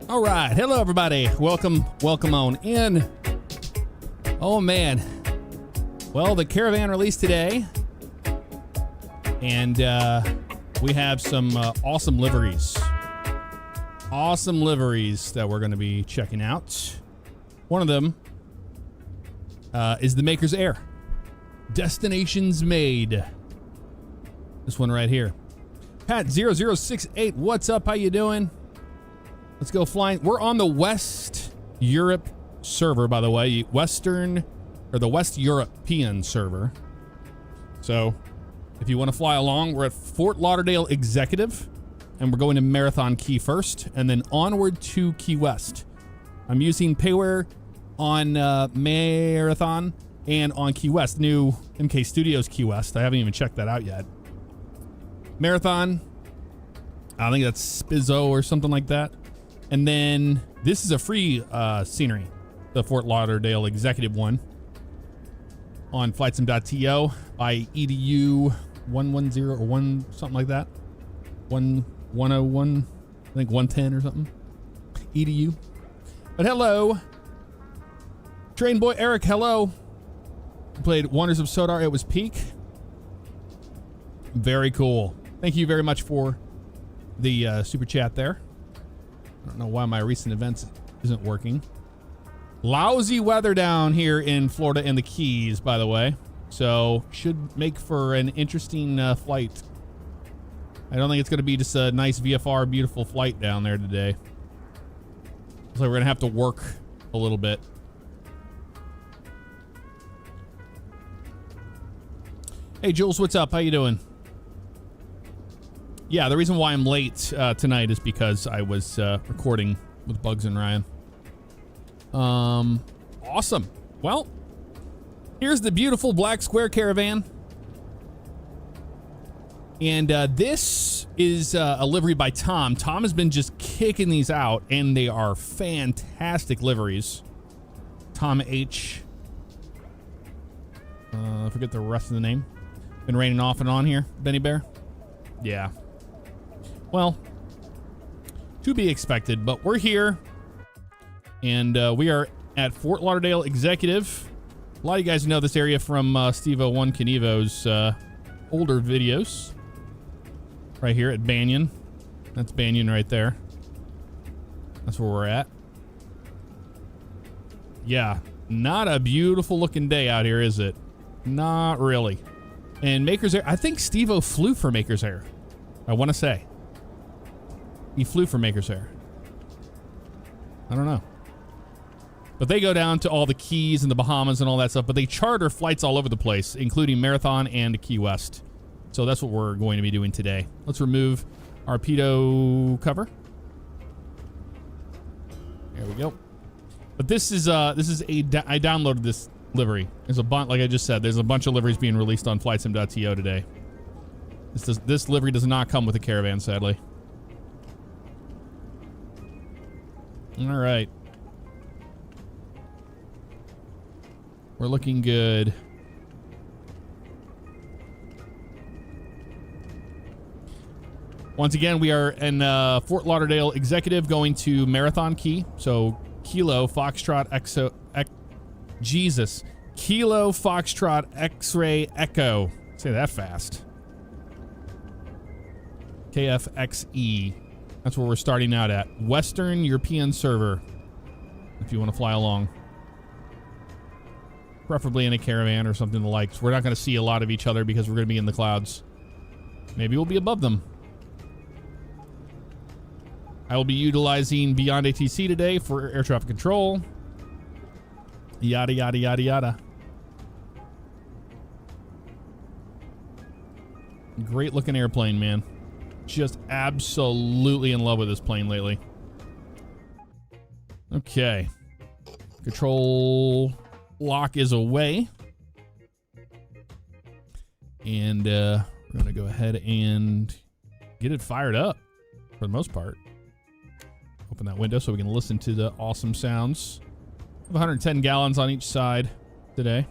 All right. Hello, everybody. Welcome on in. Oh, man. Well, the Caravan released today. And we have some awesome liveries. Awesome liveries that we're going to be checking out. One of them is the Maker's Air. Destinations Made. This one right here. Pat0068, what's up? How you doing? Let's go flying. We're on the West Europe server, by the way. The West European server. So, if you want to fly along, we're at Fort Lauderdale Executive. And we're going to Marathon Key first. And then onward to Key West. I'm using Payware on Marathon and on Key West. New MK Studios Key West. I haven't even checked that out yet. Marathon. I think that's Spizzo or something like that. And then this is a free scenery, the Fort Lauderdale Executive one on flightsim.to by EDU 110 or 1 something like that. 101, I think 110 or something. EDU. But hello. Train Boy Eric, hello. Played Wonders of Sodar. It was peak. Very cool. Thank you very much for the super chat there. I don't know why my recent events isn't working. Lousy weather down here in Florida and the Keys, by the way. So, should make for an interesting flight. I don't think it's going to be just a nice VFR, beautiful flight down there today. So we're going to have to work a little bit. Hey, Jules, what's up? How you doing? Yeah, the reason why I'm late tonight is because I was recording with Bugs and Ryan. Awesome. Well, here's the beautiful Black Square Caravan. And this is a livery by Tom. Tom has been just kicking these out, and they are fantastic liveries. Tom H. I forget the rest of the name. Been raining off and on here, Benny Bear. Yeah. Well, to be expected, but we're here, and we are at Fort Lauderdale Executive. A lot of you guys know this area from Steve-O-One Knievo's older videos. Right here at Banyan. That's Banyan right there. That's where we're at. Yeah, not a beautiful looking day out here, is it? Not really. And Maker's Air, I think Steve-O flew for Maker's Air. I want to say. He flew for Maker's Air. I don't know. But they go down to all the Keys and the Bahamas and all that stuff, but they charter flights all over the place, including Marathon and Key West. So that's what we're going to be doing today. Let's remove our pitot cover. There we go. But this is I downloaded this livery. There's a bunch, like I just said, there's a bunch of liveries being released on flightsim.to today. This livery does not come with a Caravan, sadly. All right. We're looking good. Once again, we are in Fort Lauderdale Executive going to Marathon Key. So Kilo Foxtrot Kilo Foxtrot X-Ray Echo. Say that fast. KFXE. That's where we're starting out at. Western European server. If you want to fly along. Preferably in a Caravan or something the like. We're not going to see a lot of each other because we're going to be in the clouds. Maybe we'll be above them. I will be utilizing Beyond ATC today for air traffic control. Yada, yada, yada, yada. Great looking airplane, man. Just absolutely in love with this plane lately. Okay. Control lock is away. And we're going to go ahead and get it fired up for the most part. Open that window so we can listen to the awesome sounds. 110 gallons on each side today.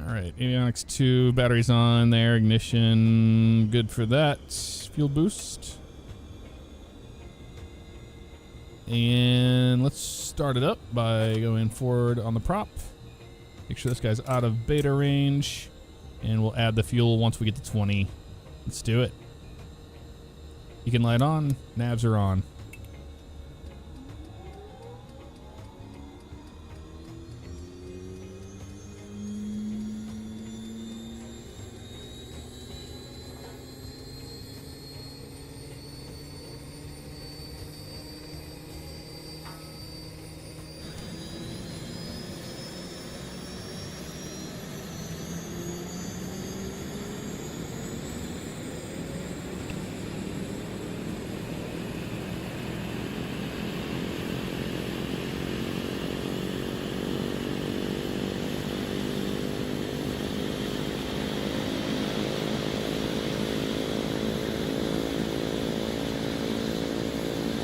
All right, avionics 2, batteries on there, ignition, good for that. fuel boost. And let's start it up by going forward on the prop. Make sure this guy's out of beta range. And we'll add the fuel once we get to 20. Let's do it. You can light on. Navs are on.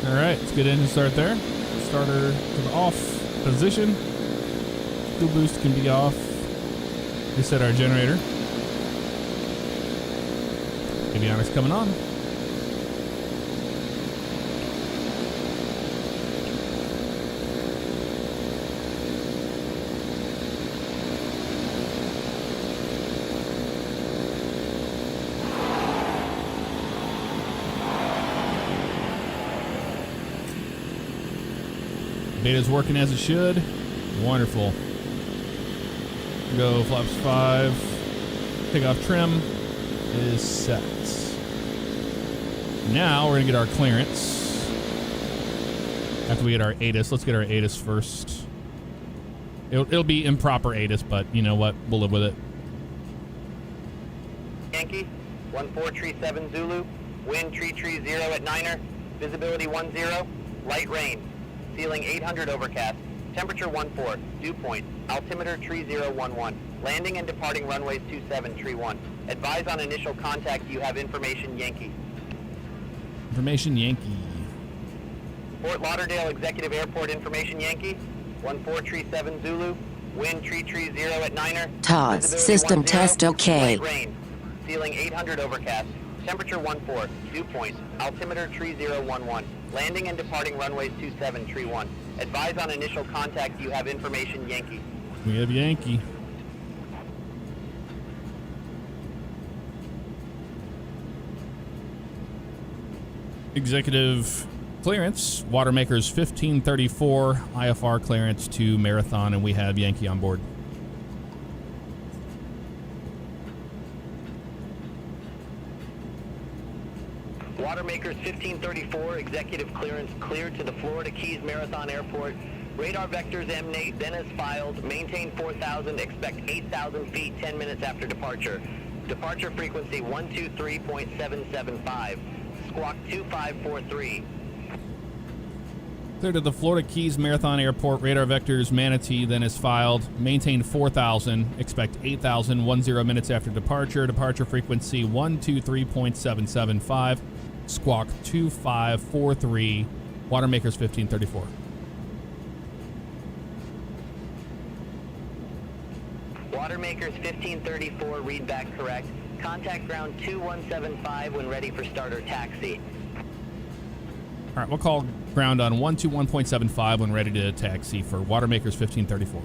All right, let's get engine start there. Starter to the off position. Fuel boost can be off. Reset our generator. Avionics coming on. Beta's working as it should. Wonderful. Go flaps 5. Takeoff trim is set. Now we're gonna get our clearance. After we get our ATIS, let's get our ATIS first. It'll be improper ATIS, but you know what? We'll live with it. Yankee, 1437 Zulu, wind tree 0 at 9er, visibility 10, light rain. Ceiling 800 overcast, temperature 14, dew point, altimeter tree 011, landing and departing runways 27, tree 1. Advise on initial contact you have information Yankee. Information Yankee. Fort Lauderdale Executive Airport information Yankee, 1437 Zulu, wind tree 0 at 9er. TOS, system 10, test okay. light rain, ceiling 800 overcast, temperature 14, dew point, altimeter tree 011. Landing and departing runways 27, tree 1. Advise on initial contact you have information Yankee. We have Yankee. Executive clearance. Watermakers 1534 IFR clearance to Marathon, and we have Yankee on board. Watermakers 1534, executive clearance cleared to the Florida Keys Marathon Airport. Radar vectors emanate, then as filed. Maintain 4,000, expect 8,000 feet 10 minutes after departure. Departure frequency 123.775. Squawk 2543. Clear to the Florida Keys Marathon Airport. Radar vectors Manatee, then is filed. Maintain 4,000. Expect 8,000 10 minutes after departure. Departure frequency 123.775. Squawk 2543. Watermakers 1534. Watermakers 1534, read back correct. Contact ground 2175 when ready for start or taxi. All right, we'll call ground on 121.75 when ready to taxi for Watermakers 1534.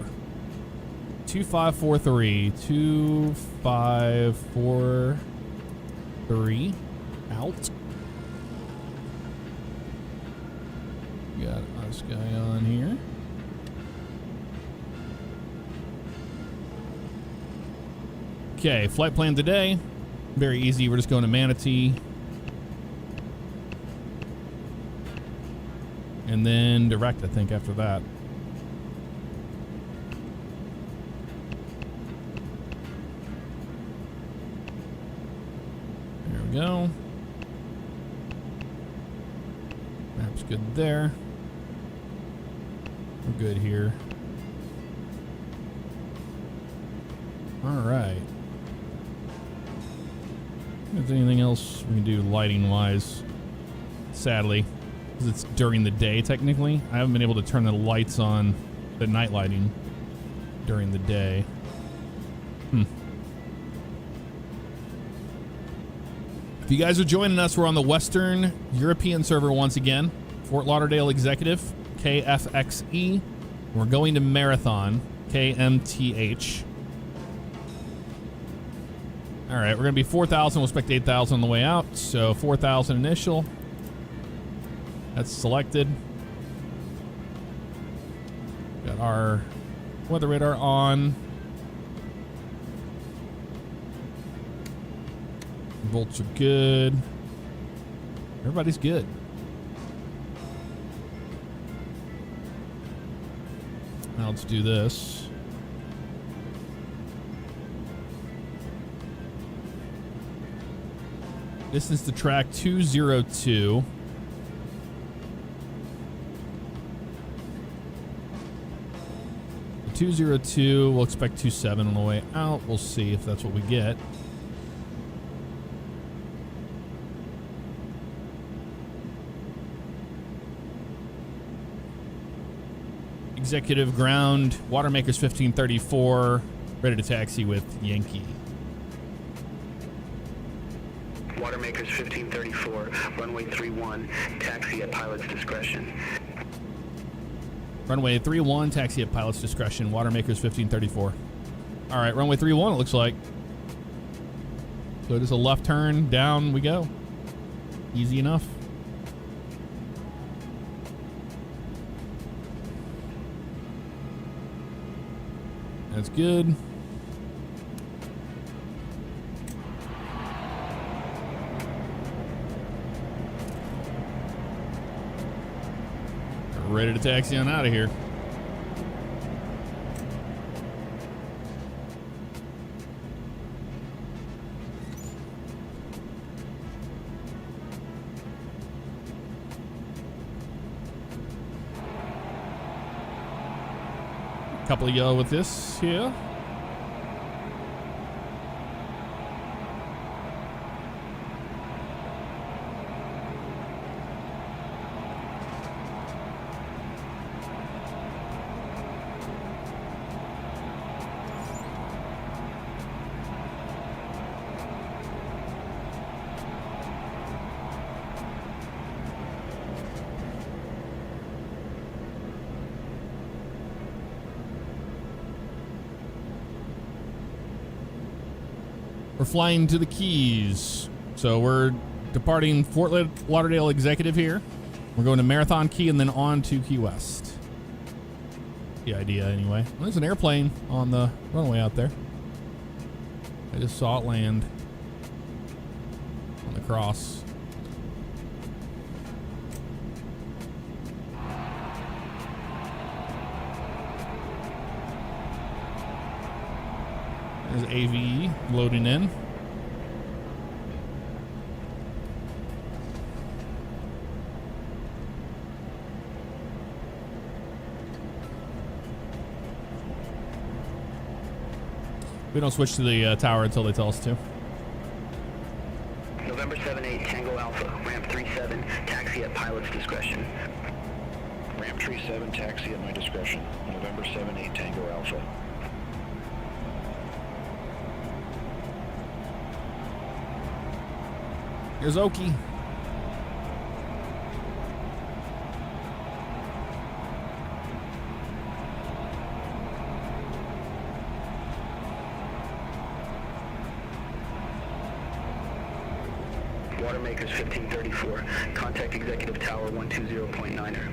2543. 2543. Out. Got us guy on here. Okay, flight plan today. Very easy. We're just going to Manatee. And then direct, I think, after that. There we go. Map's good there. We're good here. All right. If there's anything else we can do lighting-wise, sadly, because it's during the day, technically. I haven't been able to turn the lights on, the night lighting, during the day. If you guys are joining us, we're on the Western European server once again. Fort Lauderdale Executive, KFXE. We're going to Marathon, KMTH. All right, we're going to be 4,000. We'll expect 8,000 on the way out. So 4,000 initial. That's selected. Got our weather radar on. Volts are good. Everybody's good. Now let's do this. Distance to track 202. The 202, we'll expect 27 on the way out. We'll see if that's what we get. Executive ground, Watermakers 1534, ready to taxi with Yankee. Watermakers 1534, runway 31, taxi at pilot's discretion. Runway 31, taxi at pilot's discretion, Watermakers 1534. All right, runway 31, it looks like. So it is a left turn, down we go. Easy enough. That's good. Ready to taxi on out of here. Couple of yellow with this here. We're flying to the Keys. So we're departing Fort Lauderdale Executive here. We're going to Marathon Key and then on to Key West. The idea anyway. Well, there's an airplane on the runway out there. I just saw it land on the cross. There's AVE loading in. We don't switch to the tower until they tell us to. November 78, Tango Alpha, ramp 37, taxi at pilot's discretion. Ramp 37, taxi at my discretion. November 78, Tango Alpha. Here's Oki. Watermakers 1534, contact Executive Tower 120.9er.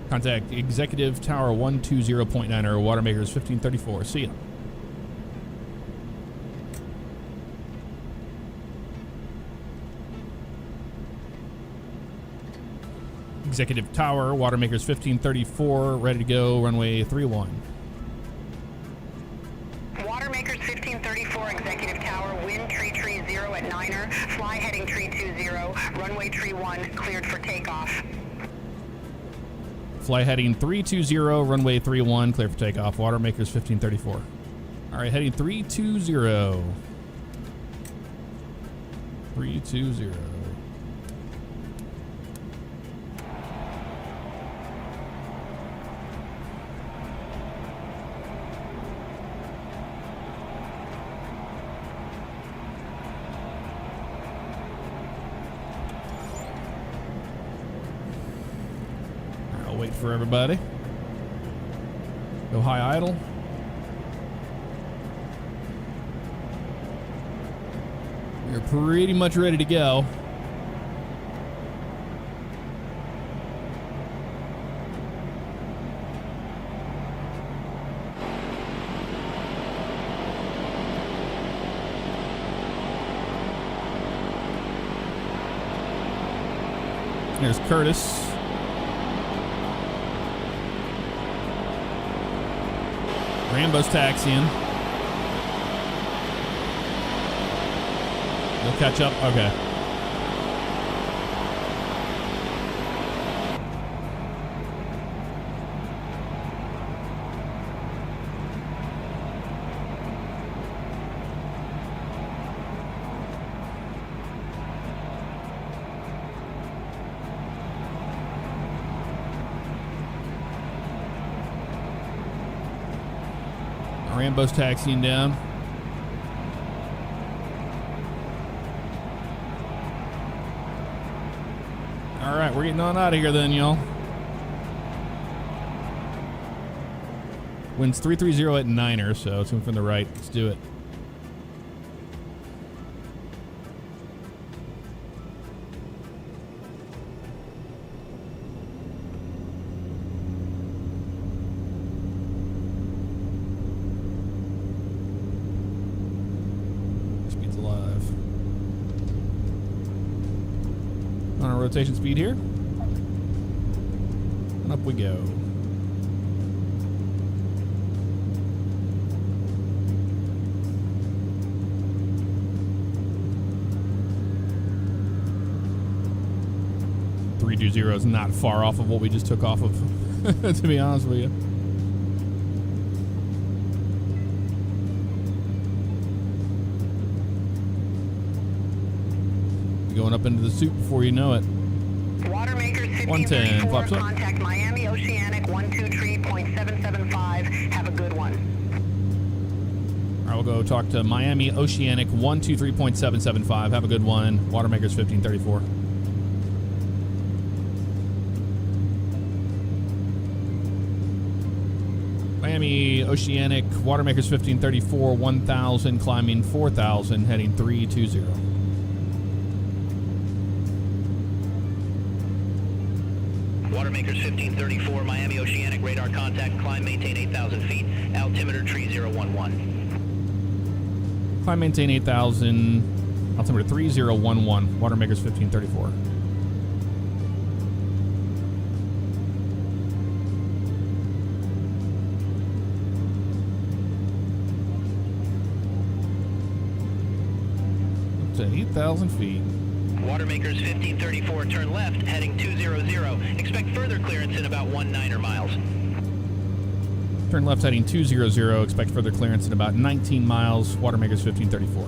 Contact Executive Tower 120.9 or Watermakers 1534. See ya. Executive Tower, Watermakers 1534, ready to go, runway 31. Watermakers 1534, Executive Tower, wind tree 0 at 9er, fly heading tree 20, runway tree 1, cleared for takeoff. Fly heading 320, runway 31, clear for takeoff, Watermakers 1534. All right, heading 320. 320. Wait for everybody. Go high idle. You're pretty much ready to go. There's Curtis. Rambo's taxiing. You'll catch up? Okay. Rambo's taxiing down. All right, we're getting on out of here then, y'all. Wind's 330 at Niner, so it's from the right. Let's do it. Rotation speed here. And up we go. .320 is not far off of what we just took off of, to be honest with you. Going up into the soup before you know it. Watermakers 110, 1534, flaps up. contact Miami Oceanic 123.775. Have a good one. All right, we'll go talk to Miami Oceanic 123.775. Have a good one. Watermakers 1534. Miami Oceanic, Watermakers 1534, 1000, climbing 4000, heading 320. Watermakers 1534, Miami Oceanic, radar contact, climb, maintain 8,000 feet, altimeter tree 011. Climb, maintain 8,000, altimeter 3011, Watermakers 1534. Up to 8,000 feet. Watermakers 1534, turn left, heading 200. Expect further clearance in about 19 miles. Turn left heading 200. Expect further clearance in about 19 miles. Watermakers 1534.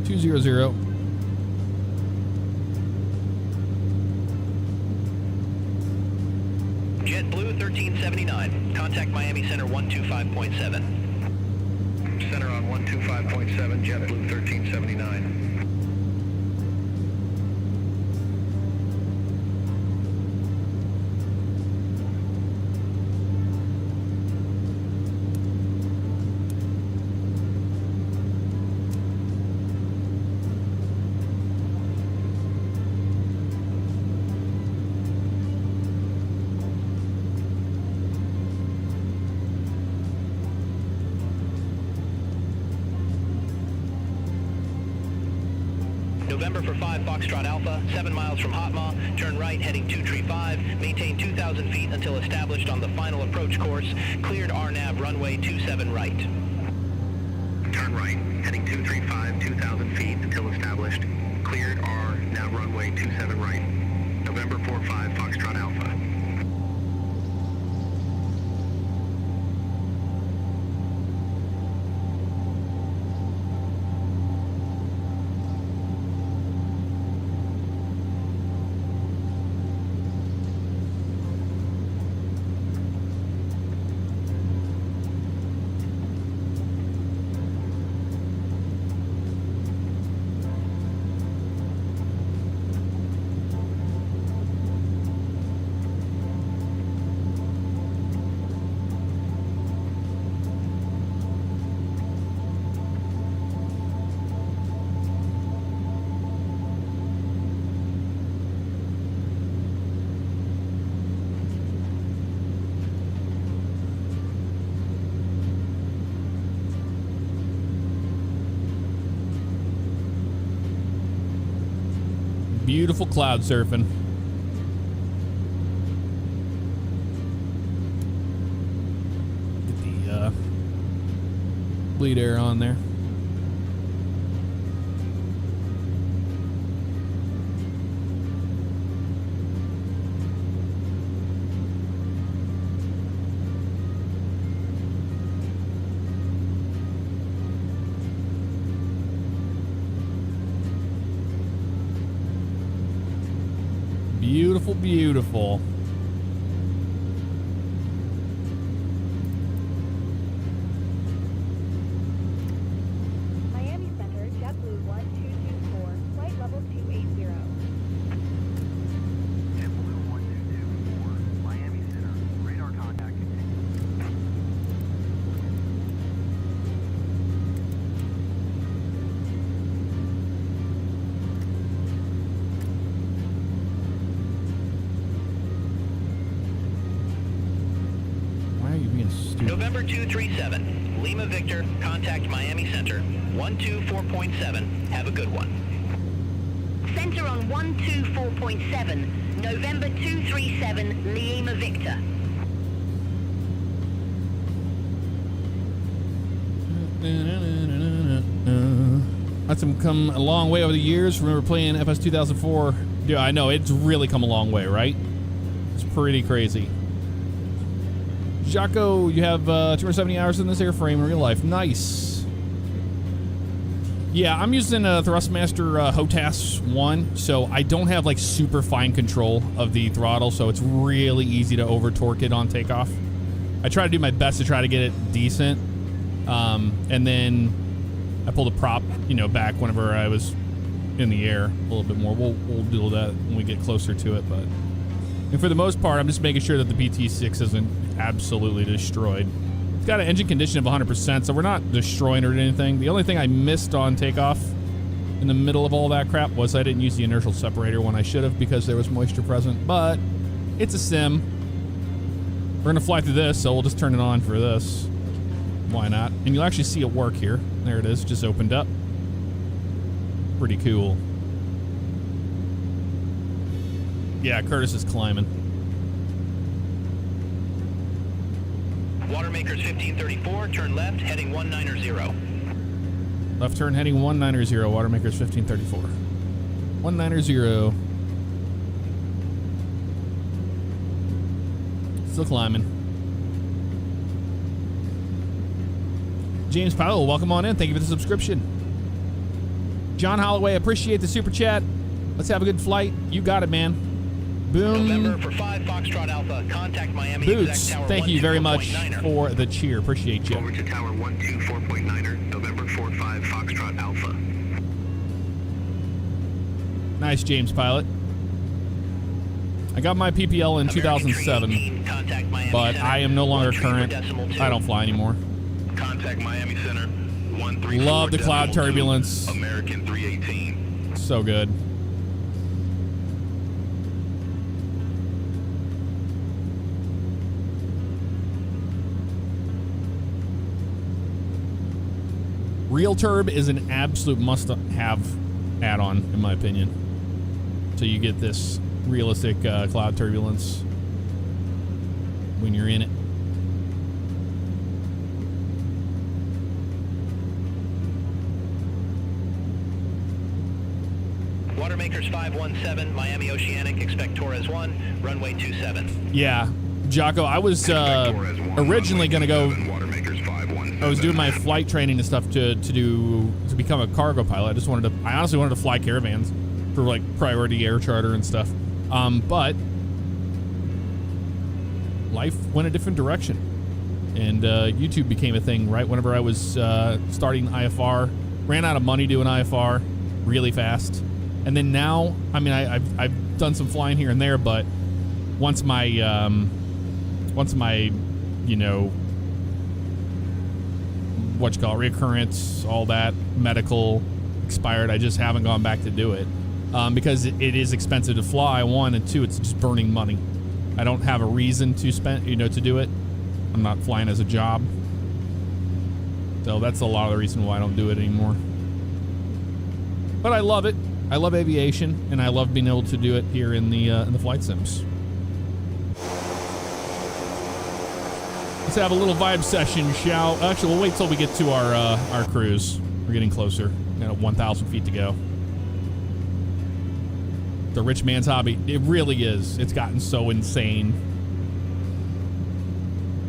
200. JetBlue 1379. Contact Miami Center 125.7. Center on 125.7, JetBlue 1379. November for 5 Foxtrot Alpha, 7 miles from Hotma, turn right heading 235, maintain 2,000 feet until established on the final approach course, cleared RNAV runway 27 right. Turn right, heading 235, 2,000 feet until established, cleared RNAV runway 27 right. November 45 Foxtrot Alpha. Beautiful cloud surfing. Get the bleed air on there. Beautiful, beautiful. Miami Center, JetBlue 1224, flight level 280. JetBlue 1224, Miami Center, radar contact continued. Why are you being stupid? November 237, Lima Victor, contact Miami Center, 124.7, have a good one. Center on 124.7, November 237, Lima Victor. That's come a long way over the years. Remember playing FS 2004? Yeah, I know. It's really come a long way, right? It's pretty crazy. Jaco, you have 270 hours in this airframe in real life. Nice. Yeah, I'm using a Thrustmaster HOTAS 1, so I don't have like super fine control of the throttle, so it's really easy to over torque it on takeoff. I try to do my best to try to get it decent, and then I pull the prop, back whenever I was in the air a little bit more. We'll do that when we get closer to it, but and for the most part, I'm just making sure that the PT6 isn't absolutely destroyed. It's got an engine condition of 100%, so we're not destroying it or anything. The only thing I missed on takeoff in the middle of all that crap was I didn't use the inertial separator when I should have because there was moisture present, but it's a sim. We're gonna fly through this, so we'll just turn it on for this. Why not? And you'll actually see it work here. There it is, just opened up. Pretty cool. Yeah, Curtis is climbing. Watermakers 1534, turn left, heading 190. Left turn heading 190, Watermakers 1534. 190. Still climbing. James Powell, welcome on in. Thank you for the subscription. John Holloway, appreciate the super chat. Let's have a good flight. You got it, man. Boom. November for 5 Foxtrot Alpha, contact Miami Boots, Exact Tower thank you very much 12.9er. for the cheer. Appreciate you. Over to Tower 124.9er, November 45 Foxtrot Alpha. Nice, James Pilot. I got my PPL in American 2007, 318, contact Miami but Center, I am no longer 13 current. decimal two. I don't fly anymore. Contact Miami Center, 134. Love the cloud turbulence. American 318. So good. Real Turb is an absolute must-have add-on, in my opinion. So you get this realistic cloud turbulence when you're in it. Watermakers 517, Miami Oceanic, expect Torres 1, runway 27. Yeah, Jocko, I was originally going to go... Watermakers 517. I was doing my flight training and stuff to become a cargo pilot. I honestly wanted to fly caravans for like priority air charter and stuff. But life went a different direction, and YouTube became a thing right whenever I was starting IFR. Ran out of money doing IFR really fast, and then now, I mean, I've done some flying here and there, but once my reoccurrence, all that medical expired, I just haven't gone back to do it because it is expensive to fly, one, and two, it's just burning money. I don't have a reason to spend, to do it. I'm not flying as a job, so that's a lot of the reason why I don't do it anymore. But I love it. I love aviation, and I love being able to do it here in the flight sims. Let's have a little vibe session, shall? Actually, we'll wait till we get to our cruise. We're getting closer. Got 1,000 feet to go. The rich man's hobby. It really is. It's gotten so insane.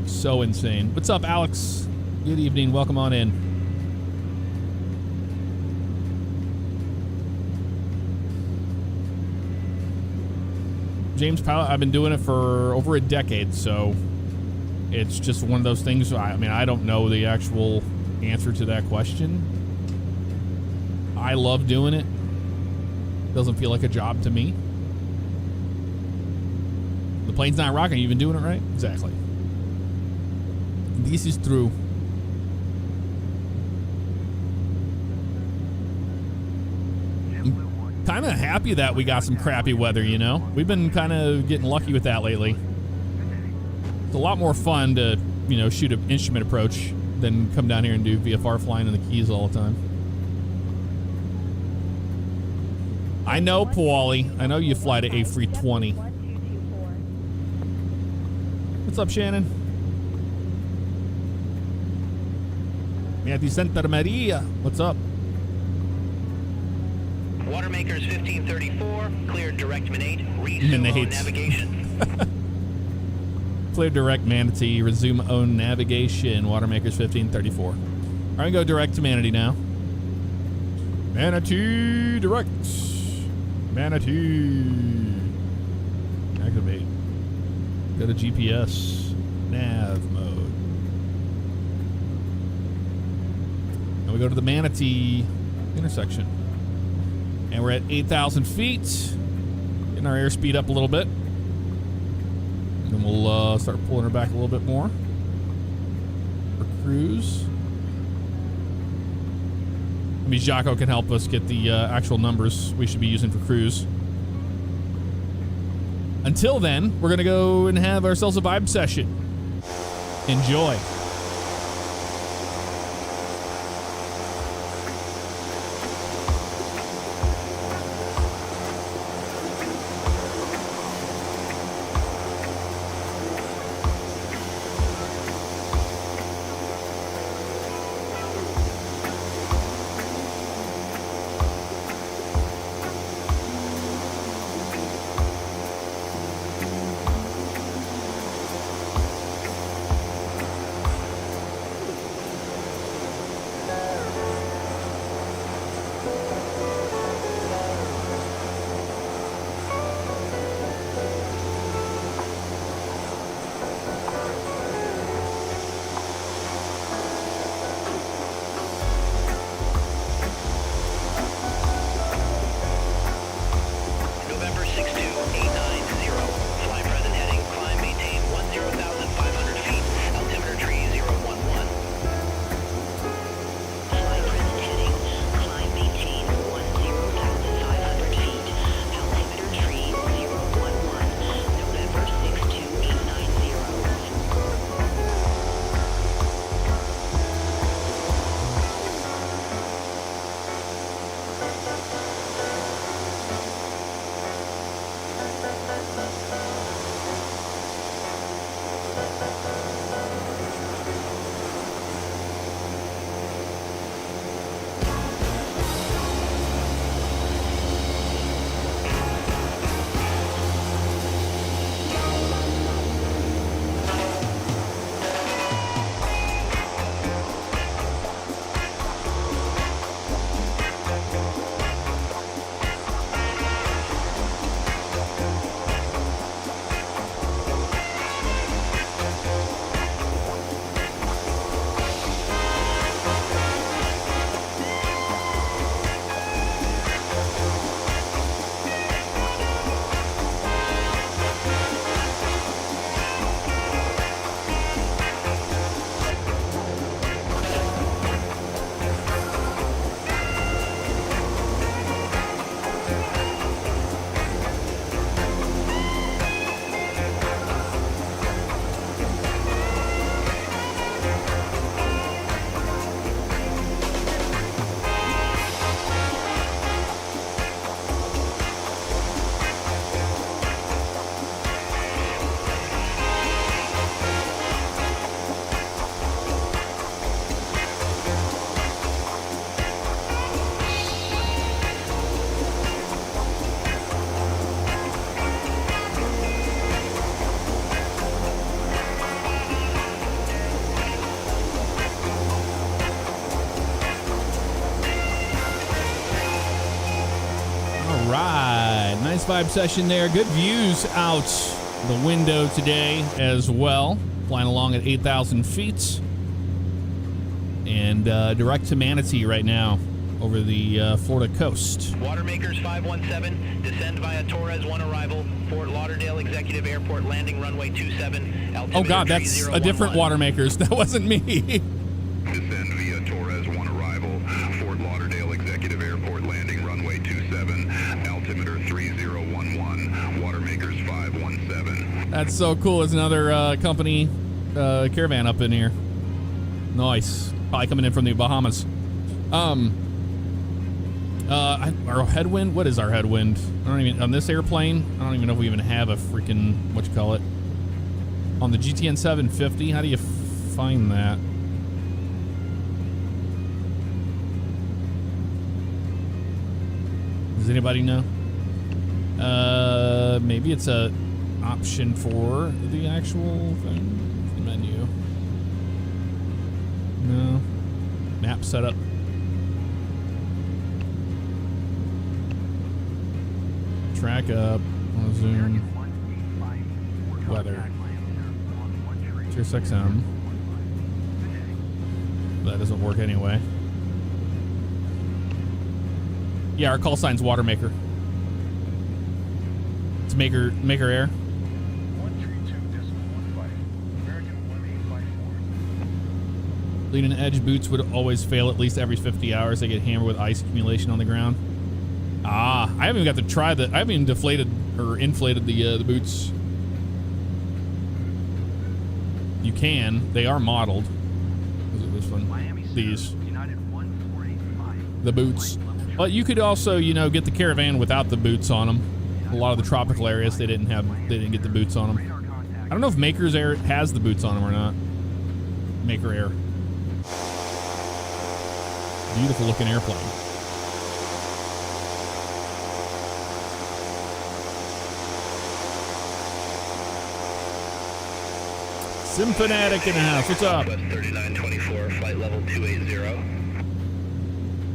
So insane. What's up, Alex? Good evening. Welcome on in. James Pilot, I've been doing it for over a decade, so it's just one of those things. I mean, I don't know the actual answer to that question. I love doing it. Doesn't feel like a job to me. The plane's not rocking. You've been doing it right? Exactly. This is true. I'm kind of happy that we got some crappy weather, you know? We've been kind of getting lucky with that lately. It's a lot more fun to, you know, shoot an instrument approach than come down here and do VFR flying in the Keys all the time. I know, Paulie. I know you fly to A320. What's up, Shannon? Matthew Santa Maria. What's up? Watermakers 1534, cleared direct Manate, resume on navigation. Clear direct Manatee, resume own navigation. Watermakers 1534. All right, go direct to Manatee now. Manatee direct. Manatee. Activate. Go to GPS. Nav mode. And we go to the Manatee intersection. And we're at 8,000 feet. Getting our airspeed up a little bit. And then we'll start pulling her back a little bit more. For cruise. Maybe Jaco can help us get the actual numbers we should be using for cruise. Until then, we're going to go and have ourselves a vibe session. Enjoy. right. Nice vibe session there. Good views out the window today as well. Flying along at 8,000 feet. And direct to Manatee right now over the Florida coast. Watermakers 517, descend via Torres 1 arrival, Fort Lauderdale Executive Airport landing runway 27, altimeter Oh, God, that's a different 3011. Watermakers. That wasn't me. Descend via Torres 1 arrival, Fort Lauderdale Executive Airport landing runway 27, altimeter 3011, Watermakers 517. That's so cool. There's another company caravan up in here. Nice. Probably coming in from the Bahamas. Our headwind. What is our headwind? I don't even on this airplane. I don't even know if we even have a freaking what on the GTN 750. How do you find that? Does anybody know? Maybe it's a option for the actual thing. The menu. No. Map setup. Track up. I'll zoom. Weather. Sirius XM. That doesn't work anyway. Yeah, our call sign's Watermaker. It's Maker Air. 132.15. Leading edge boots would always fail at least every 50 hours. They get hammered with ice accumulation on the ground. Ah, I haven't even got to try that. I haven't even deflated or inflated the boots. You can. They are modeled. Is it this one? These. The boots. But you could also, get the Caravan without the boots on them. A lot of the tropical areas they didn't get the boots on them. I don't know if Maker's Air has the boots on them or not. Maker Air. Beautiful looking airplane. Symphonic in the house. What's up? Southwest 3924, flight level 280.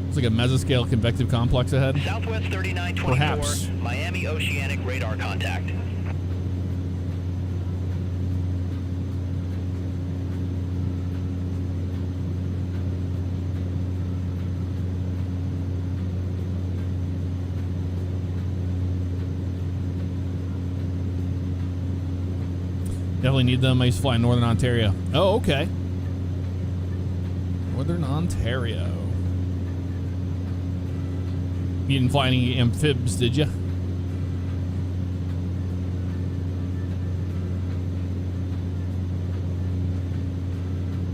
It's like a mesoscale convective complex ahead. Southwest 3924, Perhaps. Miami Oceanic radar contact. Definitely need them. I used to fly in Northern Ontario. Oh, okay. Northern Ontario. You didn't fly any amphibs, did you?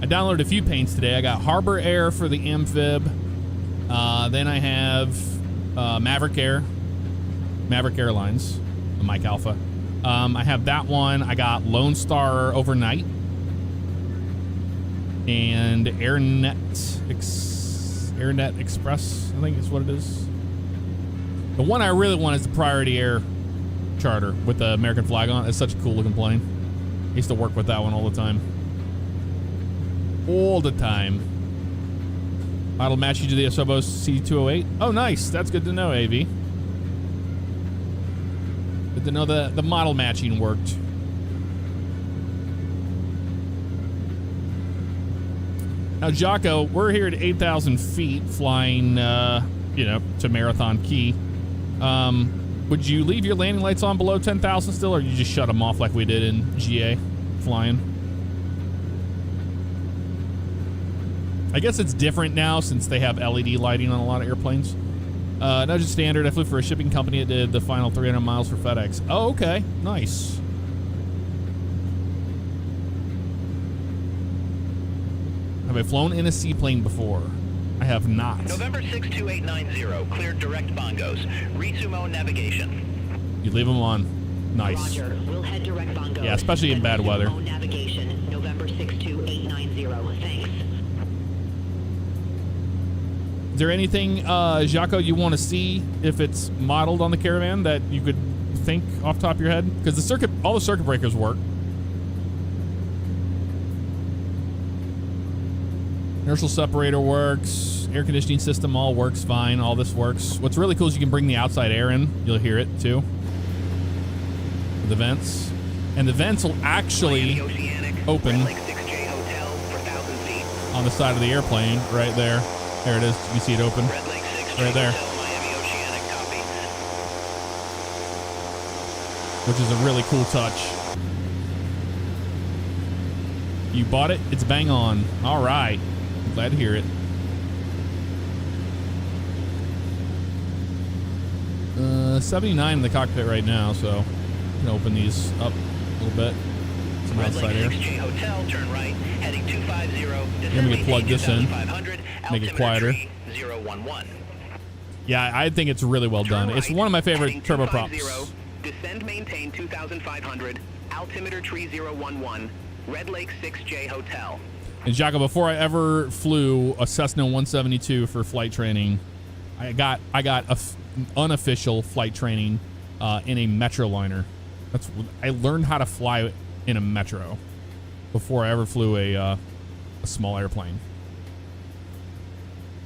I downloaded a few paints today. I got Harbor Air for the amphib. Then I have Maverick Air. Maverick Airlines. The Mike Alpha. I have that one. I got Lone Star Overnight. And AirNet Express, I think is what it is. The one I really want is the Priority Air charter with the American flag on it. It's such a cool looking plane. I used to work with that one all the time. All the time. I'll match you to the Asobos C208. Oh, nice. That's good to know, AV. Good to know that the model matching worked. Now, Jocko, we're here at 8,000 feet flying, to Marathon Key. Would you leave your landing lights on below 10,000 still, or you just shut them off like we did in GA flying? I guess it's different now since they have LED lighting on a lot of airplanes. No, just standard. I flew for a shipping company that did the final 300 miles for FedEx. Oh, okay. Nice. Have I flown in a seaplane before? I have not. November 62890, cleared direct bongos. Resumo navigation. You leave them on. Nice. Roger. We'll head direct bongos. Yeah, especially in bad weather. Navigation, November 62890. Thanks. Is there anything, Jocko, you want to see if it's modeled on the Caravan that you could think off the top of your head? Because all the circuit breakers work. Inertial separator works. Air conditioning system all works fine. All this works. What's really cool is you can bring the outside air in. You'll hear it too. The vents. And the vents will actually open on the side of the airplane right there. There it is. You see it open right there. Which is a really cool touch. You bought it? It's bang on. All right. Glad to hear it. 79 in the cockpit right now, so I'm gonna open these up a little bit. Some outside air. Hotel, turn right, heading 250. Let me plug this in. Make it quieter. 011. Yeah, I think it's really well done. It's one of my favorite turboprops. Descend, maintain 2,500. Altimeter tree 011. Red Lake 6J Hotel. And Jocko, before I ever flew a Cessna 172 for flight training, I got unofficial flight training in a Metroliner. I learned how to fly in a Metro before I ever flew a small airplane.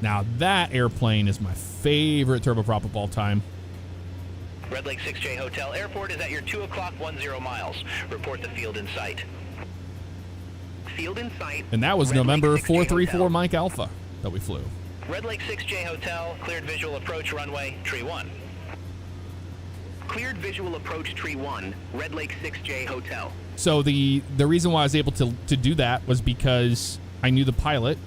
Now that airplane is my favorite turboprop of all time. Red Lake 6J Hotel Airport is at your 2 o'clock 10 miles. Report the field in sight. Field in sight. And that was November 434 Mike Alpha that we flew. Red Lake 6J Hotel, cleared visual approach runway, tree 1. Cleared visual approach tree 1, Red Lake 6J Hotel. So the reason why I was able to do that was because I knew the pilot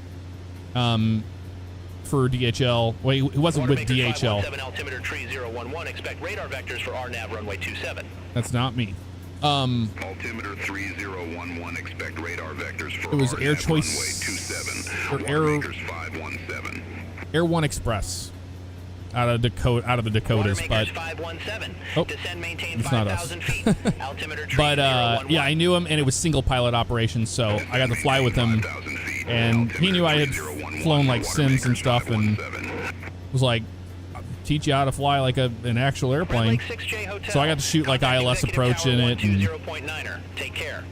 for DHL. Well, he wasn't with DHL. 517 altimeter tree 011, expect radar vectors for RNAV runway 27. That's not me. Altimeter 3011, expect radar vectors for it was RNAV Air Choice runway 27. or Air 517. Air One Express out of the Dakotas, but 517. Oh, Descend, maintain it's not us. 5,000 feet. Altimeter tree But 011. yeah, I knew him, and it was single pilot operation, so I got to fly with him. 5,000 feet. And he knew I had flown like sims and stuff, and was like, teach you how to fly like an actual airplane. So I got to shoot like ILS approach in it and Take care.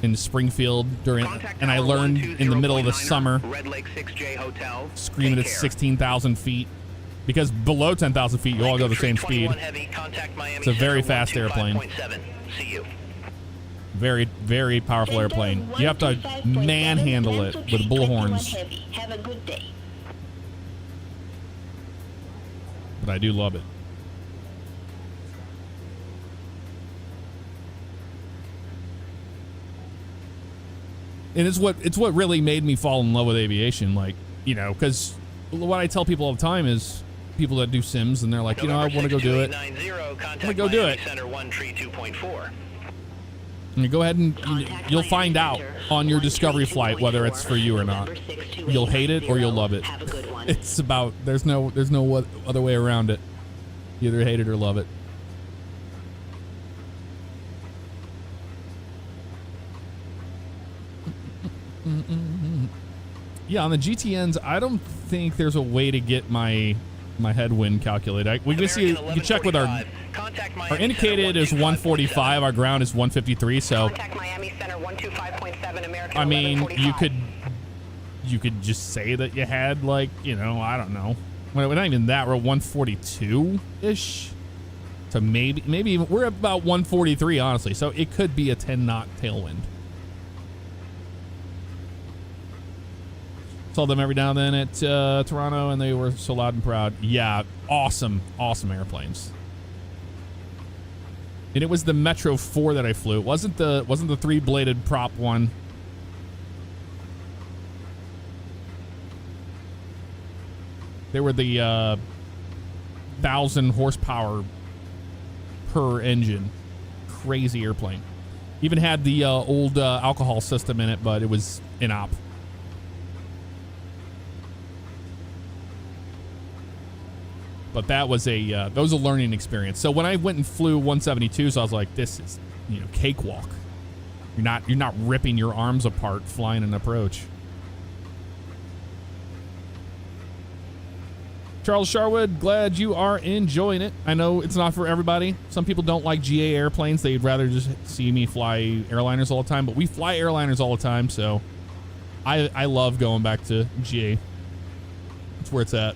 in Springfield during, and I learned in the middle of the summer, Red Lake 6J Hotel. screaming at 16,000 feet, because below 10,000 feet you all go the same speed. It's a very fast airplane. See you. Very, very powerful airplane. You have to manhandle it with bullhorns. Have a good day. But I do love it. And it's what really made me fall in love with aviation. Like, you know, because what I tell people all the time is people that do sims, and they're like, you know, I want to go do it. I'm going to go do it. Center 1 tree 2.4. And you go ahead and you'll find out on your discovery flight whether it's for you or not. You'll hate it or you'll love it. It's about, there's no other way around it. You either hate it or love it. Yeah, on the GTNs, I don't think there's a way to get my headwind calculated. We can see, you can check with our indicated is 145, our ground is 153. So Contact Miami Center 125.7 American. I mean, 1145. you could just say that you had, like, you know, I don't know. We're not even that. We're 142 ish. So maybe even, we're about 143, honestly. So it could be a 10 knot tailwind. Saw them every now and then at Toronto, and they were so loud and proud. Yeah, awesome airplanes. And it was the Metro 4 that I flew. It wasn't the 3-bladed prop one. They were the 1,000 horsepower per engine. Crazy airplane. Even had the old alcohol system in it, but it was in-op. But that was a learning experience. So when I went and flew 172s, I was like, this is, you know, cakewalk. You're not ripping your arms apart flying an approach. Charles Sharwood, glad you are enjoying it. I know it's not for everybody. Some people don't like GA airplanes. They'd rather just see me fly airliners all the time, but we fly airliners all the time, so I love going back to GA. That's where it's at.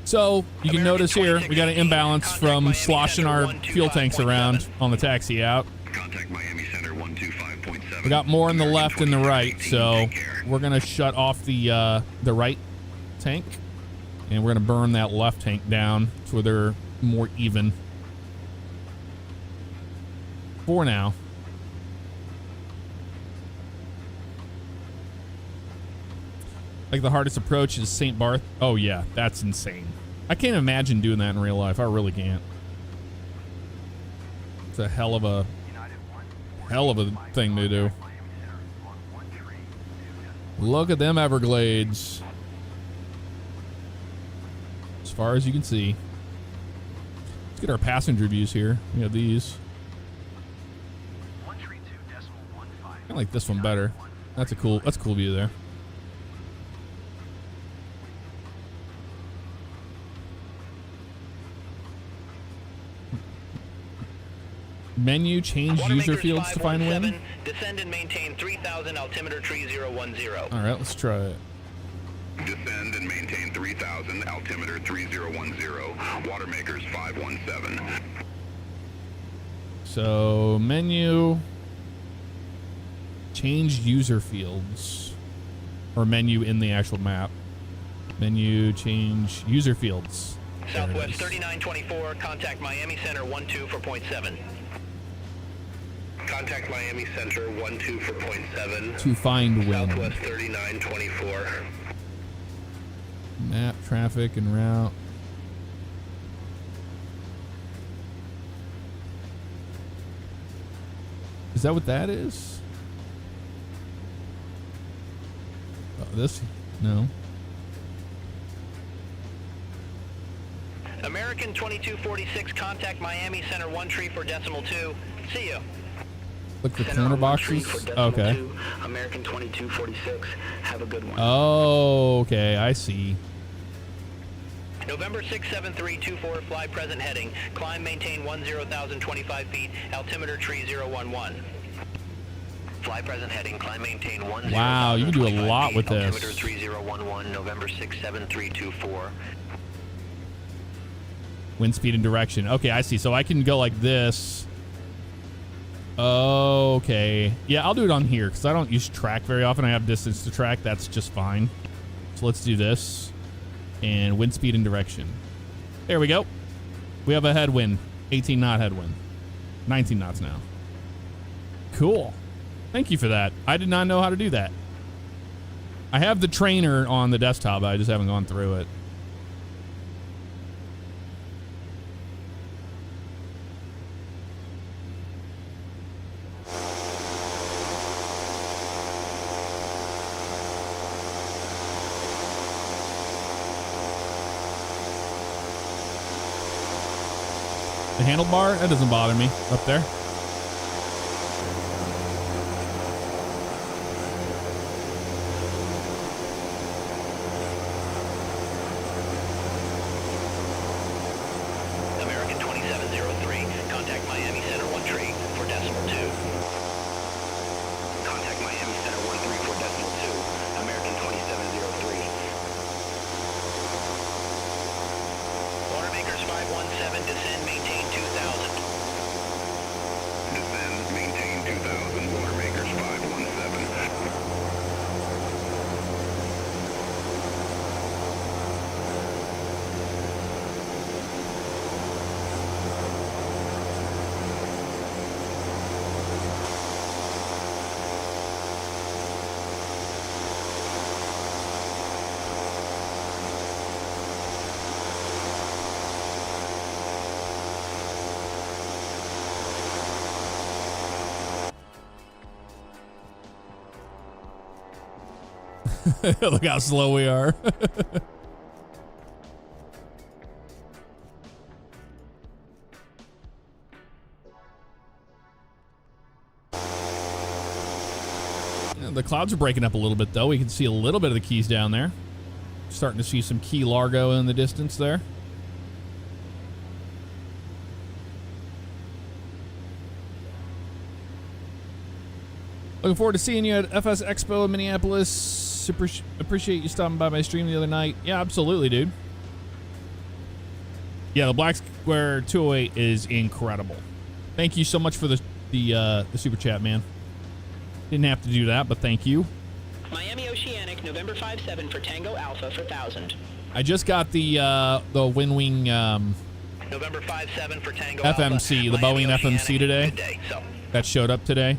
So you can notice here we got an imbalance from sloshing our fuel tanks around on the taxi out. Contact Miami Center 125.7. We got more in the left and the right, so we're gonna shut off the right tank, and we're gonna burn that left tank down so they're more even. For now. Like the hardest approach is St. Barth. Oh yeah, that's insane. I can't imagine doing that in real life. I really can't. It's a hell of a thing to do. Look at them Everglades. As far as you can see. Let's get our passenger views here. We have these. I like this one better. That's a cool view there. Menu change user fields to find wind. Descend and maintain 3000 altimeter tree 010. All right, let's try it. Descend and maintain 3000, altimeter 3010, water makers 517. So menu change user fields, or menu in the actual map. Menu change user fields. Southwest 3924, contact Miami Center 12 for point 7. Contact Miami Center 12 for point 7. To find wind. Southwest 3924. Map, traffic, and route. Is that what that is? Oh, this? No. American 2246, contact Miami Center 13 for decimal 2. See you. Look for corner boxes. Okay. American 2246. Have a good one. Oh, okay. I see. November 67324, fly present heading. Climb, maintain 10,025 feet. Altimeter tree 011. Fly present heading. Climb, maintain 10,025 Wow, you can do a lot with this. Altimeter 3011. November 67324. Wind speed and direction. Okay, I see. So I can go like this. Okay. Yeah, I'll do it on here because I don't use track very often. I have distance to track. That's just fine. So let's do this. And wind speed and direction. There we go. We have a headwind. 18 knot headwind. 19 knots now. Cool. Thank you for that. I did not know how to do that. I have the trainer on the desktop. I just haven't gone through it. The handlebar, that doesn't bother me up there. American 2703, contact Miami Center 13 for decimal 2. Contact Miami Center 13 for decimal 2. American 2703. Water makers 517, descend, maintain 2000. Descend, maintain 2000, water makers 517. Look how slow we are. Yeah, the clouds are breaking up a little bit, though. We can see a little bit of the keys down there. Starting to see some Key Largo in the distance there. Looking forward to seeing you at FS Expo in Minneapolis. Appreciate you stopping by my stream the other night. Yeah, absolutely, dude. Yeah, the Black Square 208 is incredible. Thank you so much for the super chat, man. Didn't have to do that, but thank you. Miami Oceanic, November 5-7 for Tango Alpha for 1,000. I just got the WinWing November 5-7 for Tango FMC, the Boeing FMC today. That showed up today.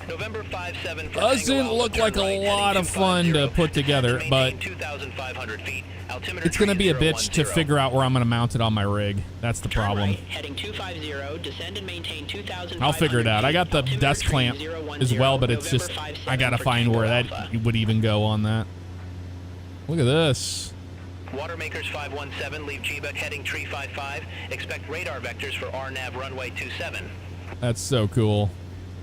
November 5-7 for Doesn't look like a lot of fun to put together, but 2,500 feet. it's going to be a bitch to figure out where I'm going to mount it on my rig. That's the problem. Right, heading 250, descend and maintain 2,000. I'll figure it out. I got the desk clamp as well, but it's just, I got to find where that would even go on that. Look at this. Watermakers 517, leave Chiba heading tree 55. Expect radar vectors for RNAV runway 27. That's so cool.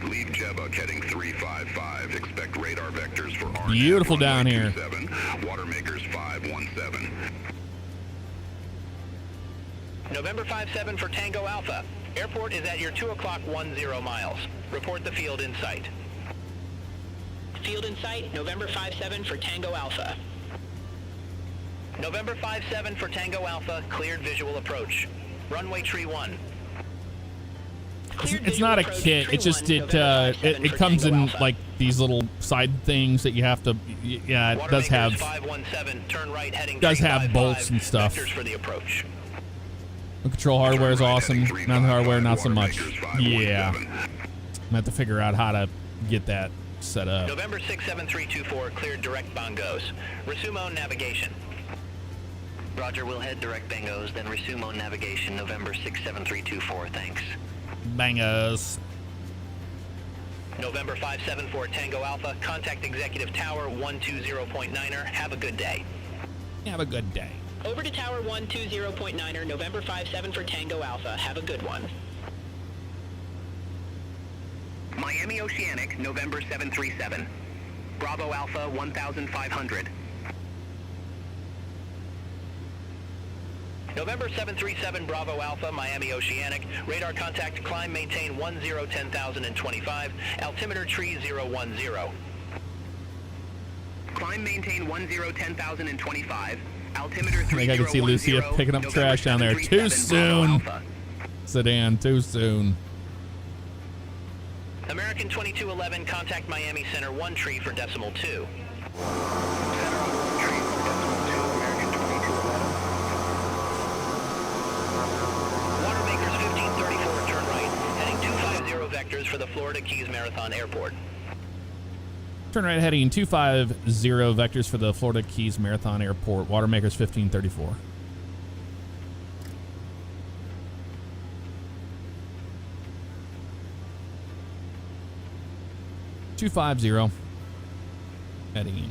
Leave Jebbuck heading 355. Expect radar vectors for RNAV Beautiful down here. 27. Watermakers 517. November 5-7 for Tango Alpha. Airport is at your 2 o'clock 10 miles. Report the field in sight. Field in sight, November 5-7 for Tango Alpha. November 5-7 for Tango Alpha, cleared visual approach. Runway tree 1. It's not a kit. It just it comes in like these little side things that you have to. Yeah, it does have. 517, turn right heading does have bolts and stuff. Vectors for the approach. The control hardware is awesome. Not the hardware, not so much. Yeah, I'm gonna have to figure out how to get that set up. November 67324, cleared direct bongos. Resumo navigation. Roger, we'll head direct bangos, then resumo navigation. November 67324, thanks. Bangers. November 574 Tango Alpha, contact Executive Tower 120.9er. Have a good day. Have a good day. Over to Tower 120.9er, November 5-7 for Tango Alpha. Have a good one. Miami Oceanic, November 737. Bravo Alpha 1,500. November 737 Bravo Alpha, Miami Oceanic. Radar contact, climb, maintain 1010,025. Altimeter tree 010. Climb, maintain 1010,025. Altimeter 3010. I think I can see Lucia picking up trash down there. Too soon. Sedan, too soon. American 2211, contact Miami Center 1 tree for decimal 2. Watermakers 1534, turn right, heading 250 vectors for the Florida Keys Marathon Airport. Turn right heading 250 vectors for the Florida Keys Marathon Airport. Watermakers 1534. Heading.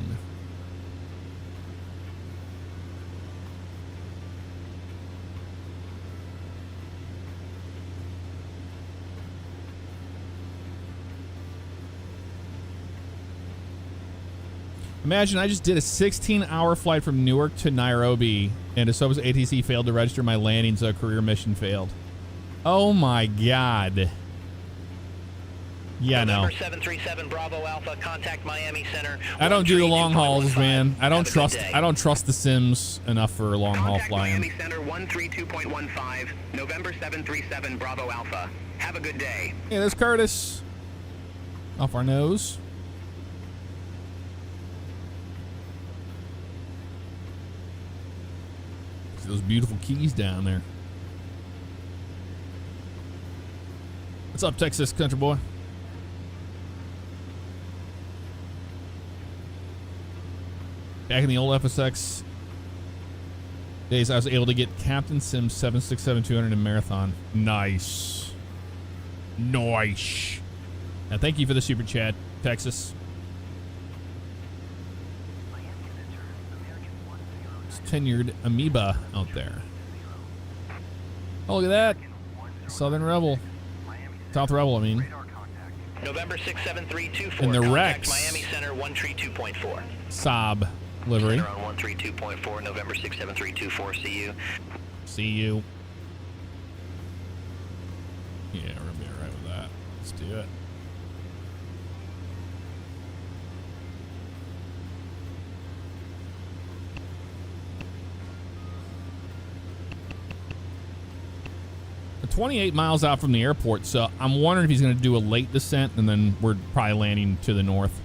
Imagine I just did a 16-hour flight from Newark to Nairobi, and DeSoto's ATC failed to register my landing, so a career mission failed. Oh my God. Yeah, no. November 737 Bravo Alpha, contact Miami Center. I don't do the long hauls, man. I don't trust the Sims enough for long haul flying. Miami Center 132.15. November 737 Bravo Alpha. Have a good day. Hey, there's Curtis. Off our nose. See those beautiful keys down there. What's up, Texas country boy? Back in the old FSX days, I was able to get Captain Sim 767-200 in Marathon. Nice. Nice. And thank you for the super chat, Texas. It's tenured amoeba out there. Oh, look at that. Southern Rebel. South Rebel, I mean. November 67324. And the contact Rex. Miami Center 132.4. Saab livery. Center on 132.4. November 67324. See you. See you. Yeah, we're gonna be alright with that. Let's do it. 28 miles out from the airport, so I'm wondering if he's going to do a late descent, and then we're probably landing to the north.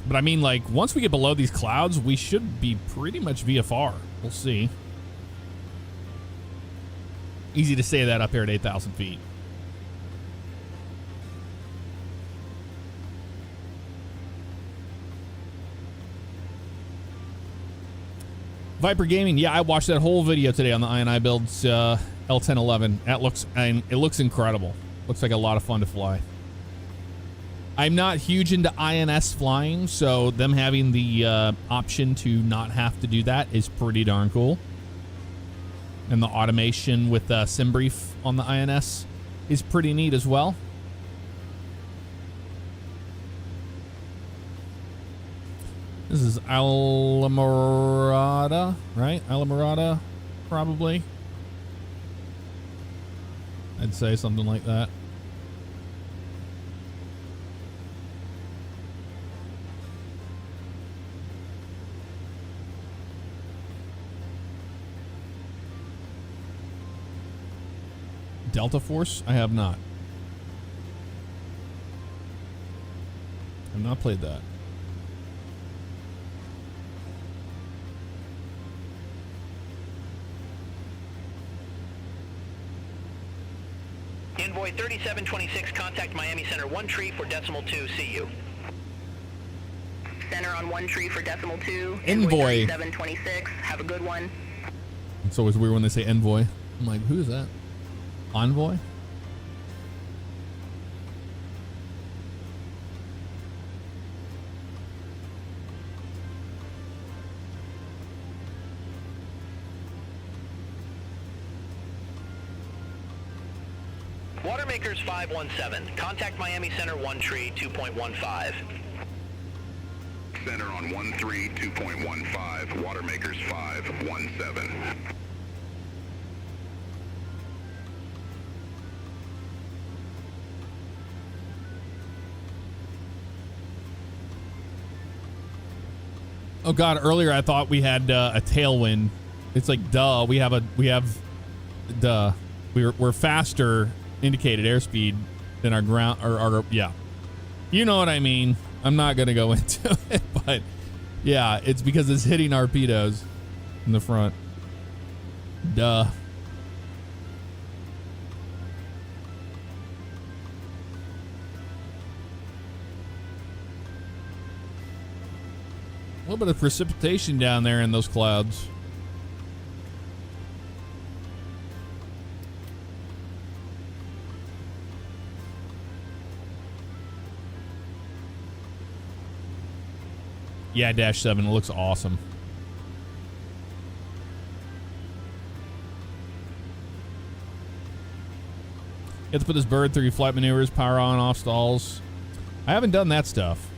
But I mean, like, once we get below these clouds, we should be pretty much VFR. We'll see. Easy to say that up here at 8,000 feet. Viper Gaming, yeah, I watched that whole video today on the INI builds L1011. It looks incredible. Looks like a lot of fun to fly. I'm not huge into INS flying, so them having the option to not have to do that is pretty darn cool. And the automation with SimBrief on the INS is pretty neat as well. This is Alamorada, right? Alamorada, probably. I'd say something like that. Delta Force? I have not. I've not played that. Envoy 3726, contact Miami Center 1 tree for decimal 2. See you. Center on 1 tree for decimal 2. Envoy. 3726. Have a good one. It's always weird when they say envoy. I'm like, who is that? Envoy? Watermakers 517, contact Miami Center 1 tree 2.15. Center on 13 2.15, Watermakers 517. Oh god, earlier I thought we had a tailwind. It's like duh, we're faster indicated airspeed than our ground or yeah. You know what I mean. I'm not gonna go into it, but yeah, it's because it's hitting torpedoes in the front. Duh. A little bit of precipitation down there in those clouds. Yeah, Dash 7, it looks awesome. You have to put this bird through flight maneuvers, power on, off stalls. I haven't done that stuff.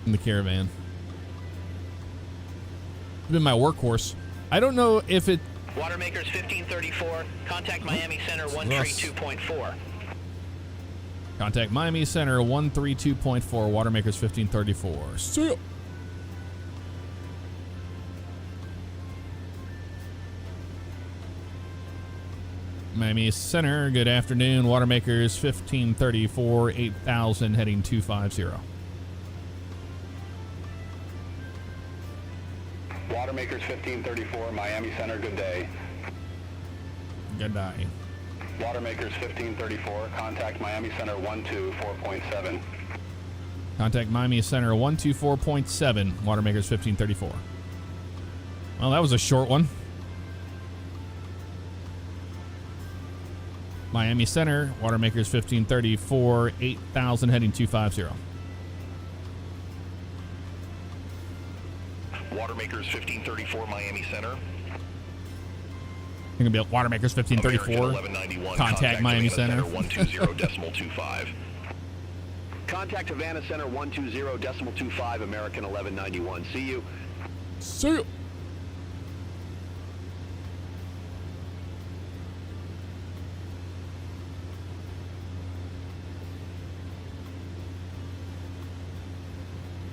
In the Caravan. It's been my workhorse. I don't know if it... Watermakers 1534, contact Miami Center 132.4. Contact Miami Center 132.4, Watermakers 1534. See ya. Miami Center, good afternoon. Watermakers 1534, 8000, heading 250. Watermakers 1534, Miami Center, good day. Good day. Watermakers 1534, contact Miami Center 124.7. Contact Miami Center 124.7, Watermakers 1534. Well, that was a short one. Miami Center, Watermakers 1534, 8000, heading 250. Watermakers 1534, Miami Center. It's going to be Watermakers 1534. Contact Miami Center. 120.25. Contact Havana Center 120.25, American 1191. See you. See you.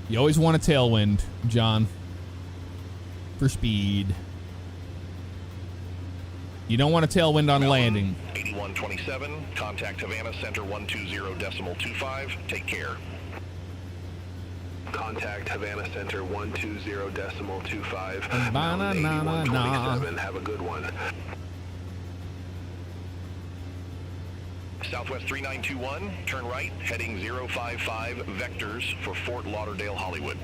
You always want a tailwind, John, for speed. You don't want a tailwind on landing. 8127, contact Havana Center 120.25. Take care. Contact Havana Center 120.25. Havana, na, na, na. 8127. Have a good one. Southwest 3921, turn right, heading 055 vectors for Fort Lauderdale, Hollywood.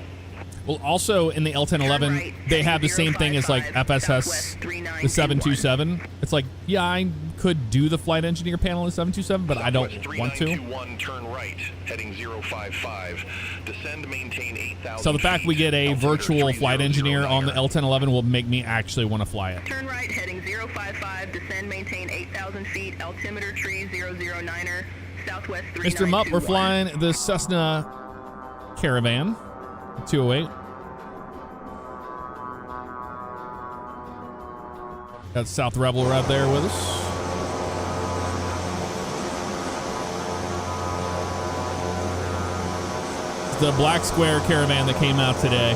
Well, also in the L1011, they have the same thing as like FSS, the 727. It's like, yeah, I could do the flight engineer panel in 727, but I don't want to. 3921, turn right, heading 055. Descend, maintain 8,000. So the fact we get a altimeter virtual flight engineer on the 3009er. L1011 will make me actually want to fly it. Turn right, heading 055, descend, maintain 8,000 feet, altimeter tree 009er, southwest 3921. Mr. Mupp, we're flying the Cessna Caravan 208. Got South Rebel right there with us. It's the Black Square Caravan that came out today.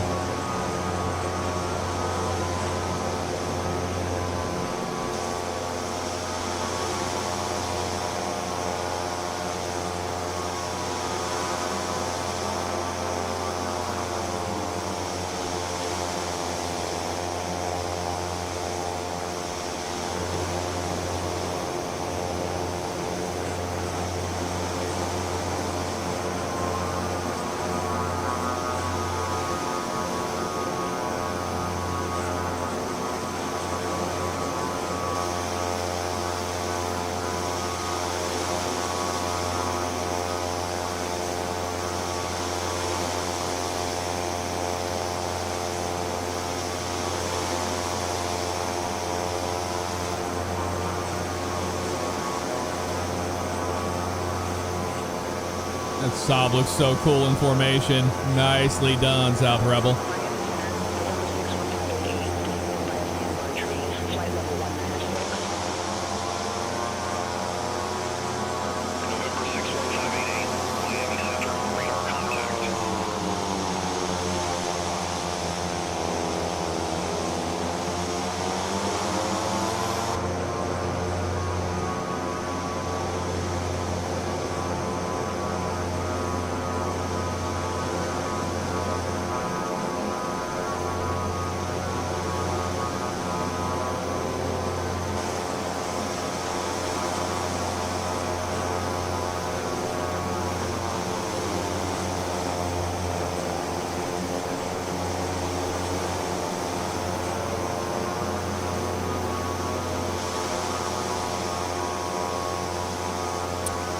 That Saab looks so cool in formation. Nicely done, South Rebel. November 61588, Miami Center, radar contact.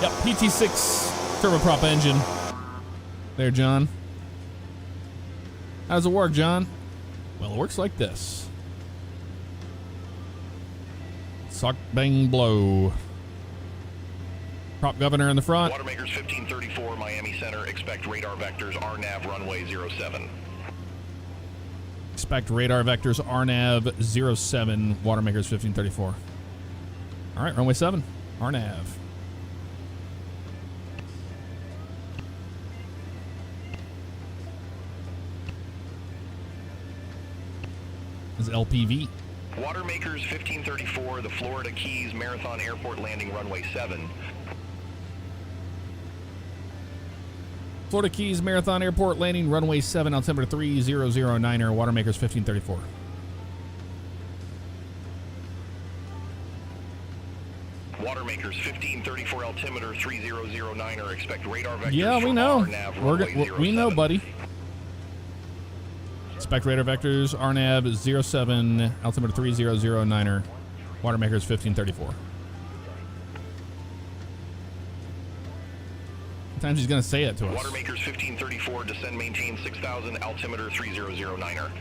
Yep, PT6 turboprop engine. There, John. How does it work, John? Well, it works like this. Suck, bang, blow. Prop governor in the front. Watermakers 1534, Miami Center, expect radar vectors RNAV runway 07. Expect radar vectors RNAV 07, Watermakers 1534. All right, runway 7, RNAV. This is LPV. Watermakers 1534, the Florida Keys Marathon Airport landing runway 7. Florida Keys Marathon Airport landing runway 7, altimeter 3009er, Watermakers 1534. Watermakers 1534, altimeter 3009er, expect radar vectors. Yeah, we for know. RNAV runway We know, 07. buddy. Expect radar vectors, RNAV 07, altimeter 3009er, Watermakers 1534. Sometimes he's going to say it to us. Watermakers 1534, descend, maintain 6,000, altimeter 3009er.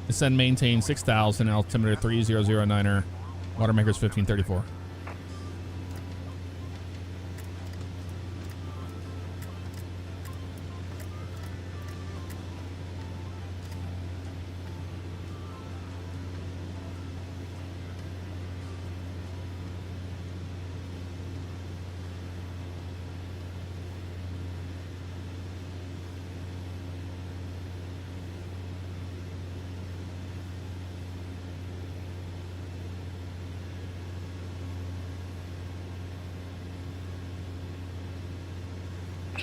Descend, maintain 6,000, altimeter 3009er, Watermakers 1534.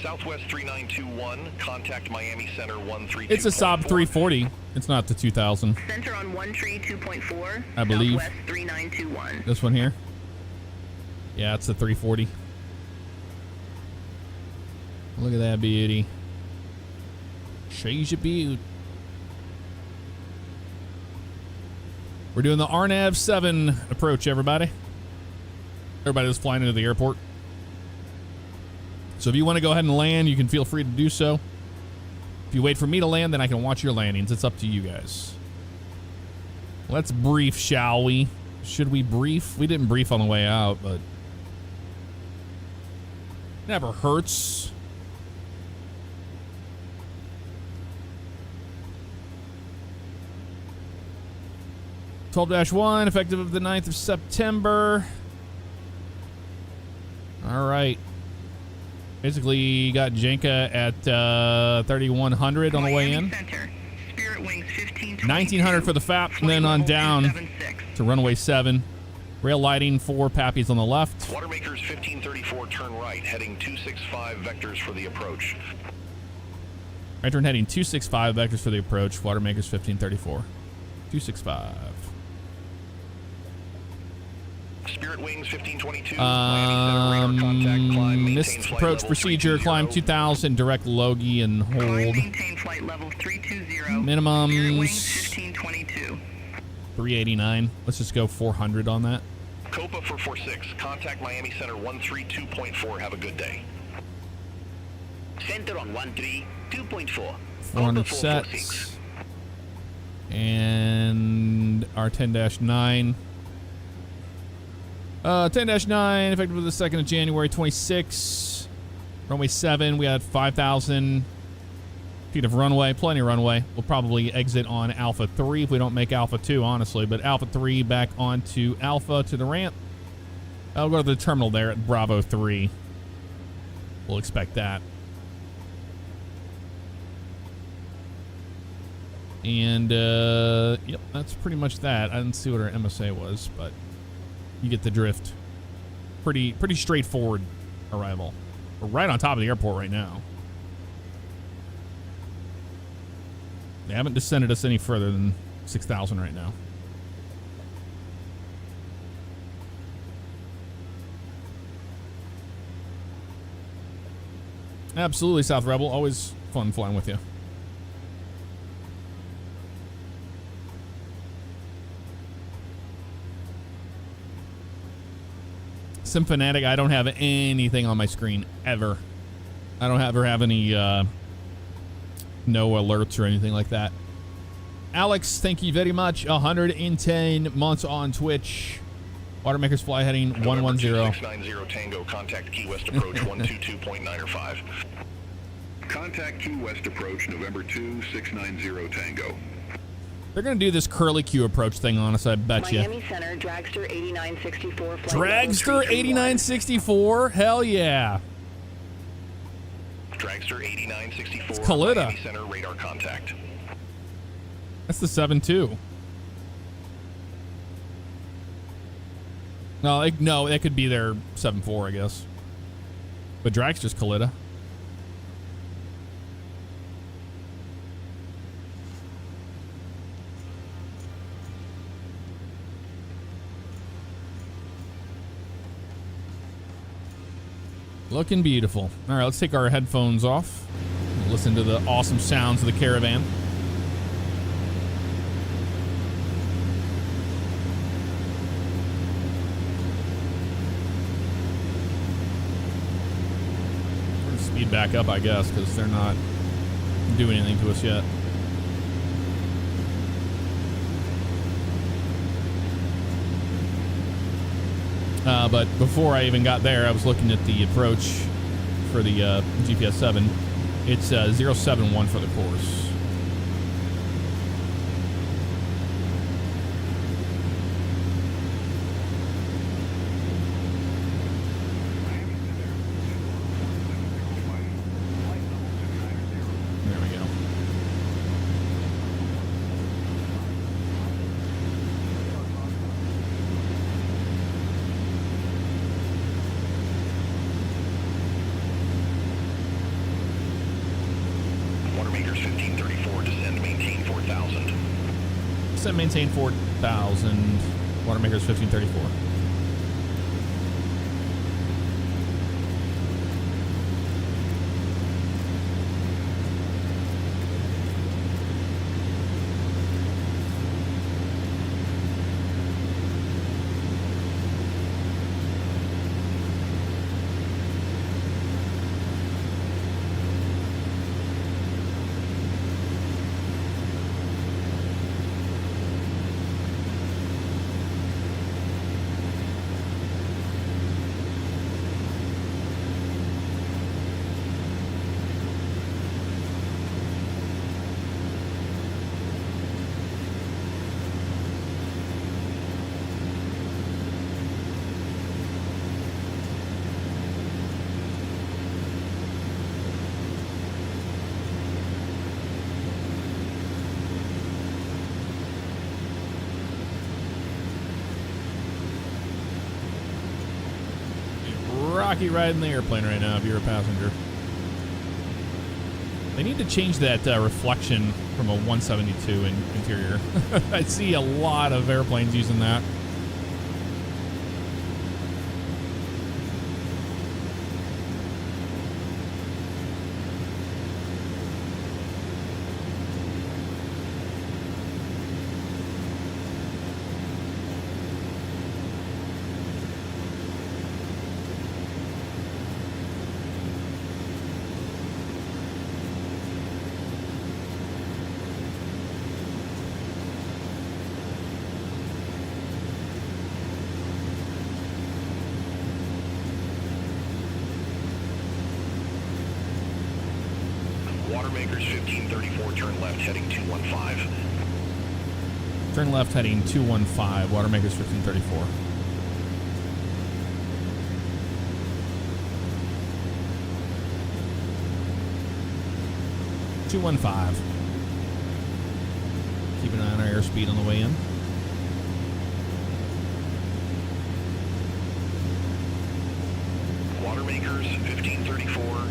Southwest 3921, contact Miami Center 132. It's a Saab 340. It's not the 2000. Center on 132.4. I believe. Southwest 3921. This one here. Yeah, it's the 340. Look at that beauty. She's a beaut. We're doing the Arnav 7 approach, everybody. Everybody that's flying into the airport. So if you want to go ahead and land, you can feel free to do so. If you wait for me to land, then I can watch your landings. It's up to you guys. Let's brief, shall we? Should we brief? We didn't brief on the way out, but never hurts. (12-1), effective of the 9th of September. All right. Basically, got Jenka at 3,100 on the way in. Center. Spirit Wings 1,900 for the FAP, and then on down to runway 7. Rail lighting for Pappies on the left. Watermakers 1534, turn right, heading 265 vectors for the approach. Right turn heading 265 vectors for the approach. Watermakers 1534. 265. Spirit Wings 1522. Miami Center, radar contact, climb, maintain missed flight approach level procedure. 320. Climb 2000, direct Logie and hold. Maintain flight level 320. Minimums. Spirit Wings 1522. 389. Let's just go 400 on that. Copa for 46. Contact Miami Center 132.4. Have a good day. Center on 132.4. 400 sets. And our 10-9. 10-9, effective with the 2nd of January, 26. Runway 7, we had 5,000 feet of runway, plenty of runway. We'll probably exit on Alpha 3 if we don't make Alpha 2, honestly. But Alpha 3 back onto Alpha to the ramp. I'll go to the terminal there at Bravo 3. We'll expect that. And, yep, that's pretty much that. I didn't see what our MSA was, but you get the drift. Pretty straightforward arrival. We're right on top of the airport right now. They haven't descended us any further than 6,000 right now. Absolutely, South Rebel. Always fun flying with you. Fanatic, I don't have anything on my screen ever. I don't ever have any no alerts or anything like that. Alex, thank you very much. 110 months on Twitch. Watermakers fly heading 110. 690 Tango, contact Key West approach 122.905. Contact Key West approach November 2, 690 Tango. They're going to do this curly Q approach thing on us, I bet you. Miami Center, Dragster 8964. Dragster 8964? Hell yeah. Dragster 8964. It's Kalita. Miami Center, radar contact. That's the 7-2. No, that could be their 7-4, I guess. But Dragster's Kalita. Looking beautiful. All right, let's take our headphones off. Listen to the awesome sounds of the Caravan. We're gonna speed back up, I guess, because they're not doing anything to us yet. But before I even got there, I was looking at the approach for the GPS 7. It's 071 for the course. There we go. 4,000. Ascent maintain 4,000. Water makers 1534. Rocky ride in the airplane right now if you're a passenger. They need to change that reflection from a 172 in interior. I see a lot of airplanes using that. Watermakers 1534, turn left, heading 215. Turn left heading 215. Water makers 1534. Keep an eye on our airspeed on the way in. Watermakers 1534,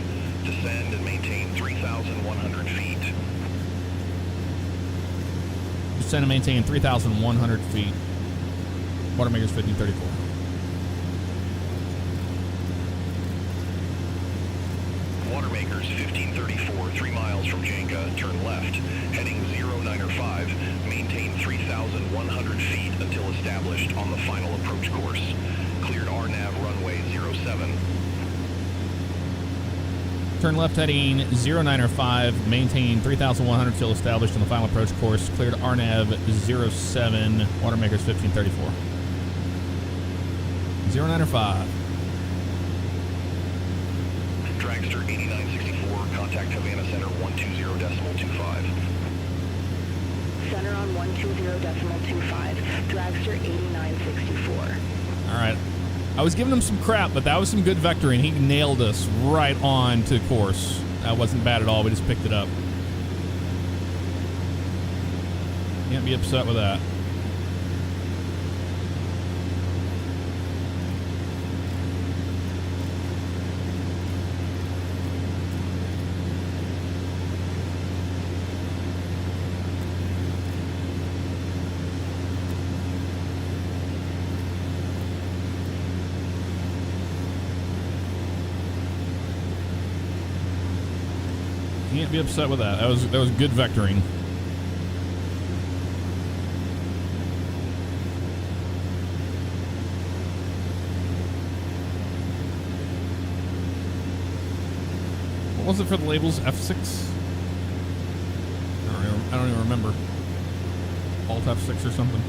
descend and maintain 3,100 feet. Descend and maintain 3,100 feet. Water makers 1534. Watermakers 1534, 3 miles from Janka, turn left, heading 095, maintain 3,100 feet until established on the final approach course. Cleared RNAV runway 07. Turn left heading 095, maintain 3,100 till established on the final approach course. Cleared RNAV 07, Water makers 1534. 095. Dragster 8964, contact Havana Center 120.25. Center on 120.25. Dragster 8964. All right. I was giving him some crap, but that was some good vectoring. He nailed us right on to course. That wasn't bad at all. We just picked it up. Can't be upset with that. Can't be upset with that. That was good vectoring. What was it for the labels? F6? I don't even remember. Alt F6 or something.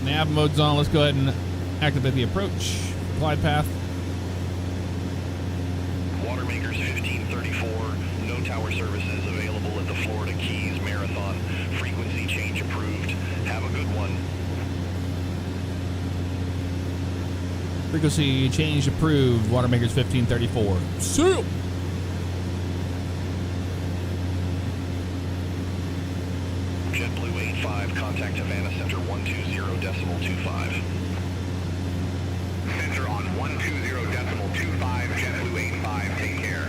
Nav mode's on. Let's go ahead and activate the approach. Glide path. Watermakers 1534, no tower services available at the Florida Keys Marathon. Frequency change approved. Have a good one. Frequency change approved. Watermakers 1534. Seal. JetBlue 85, contact Havana Center 120.25. Center on 120.25, JetBlue 85, take care.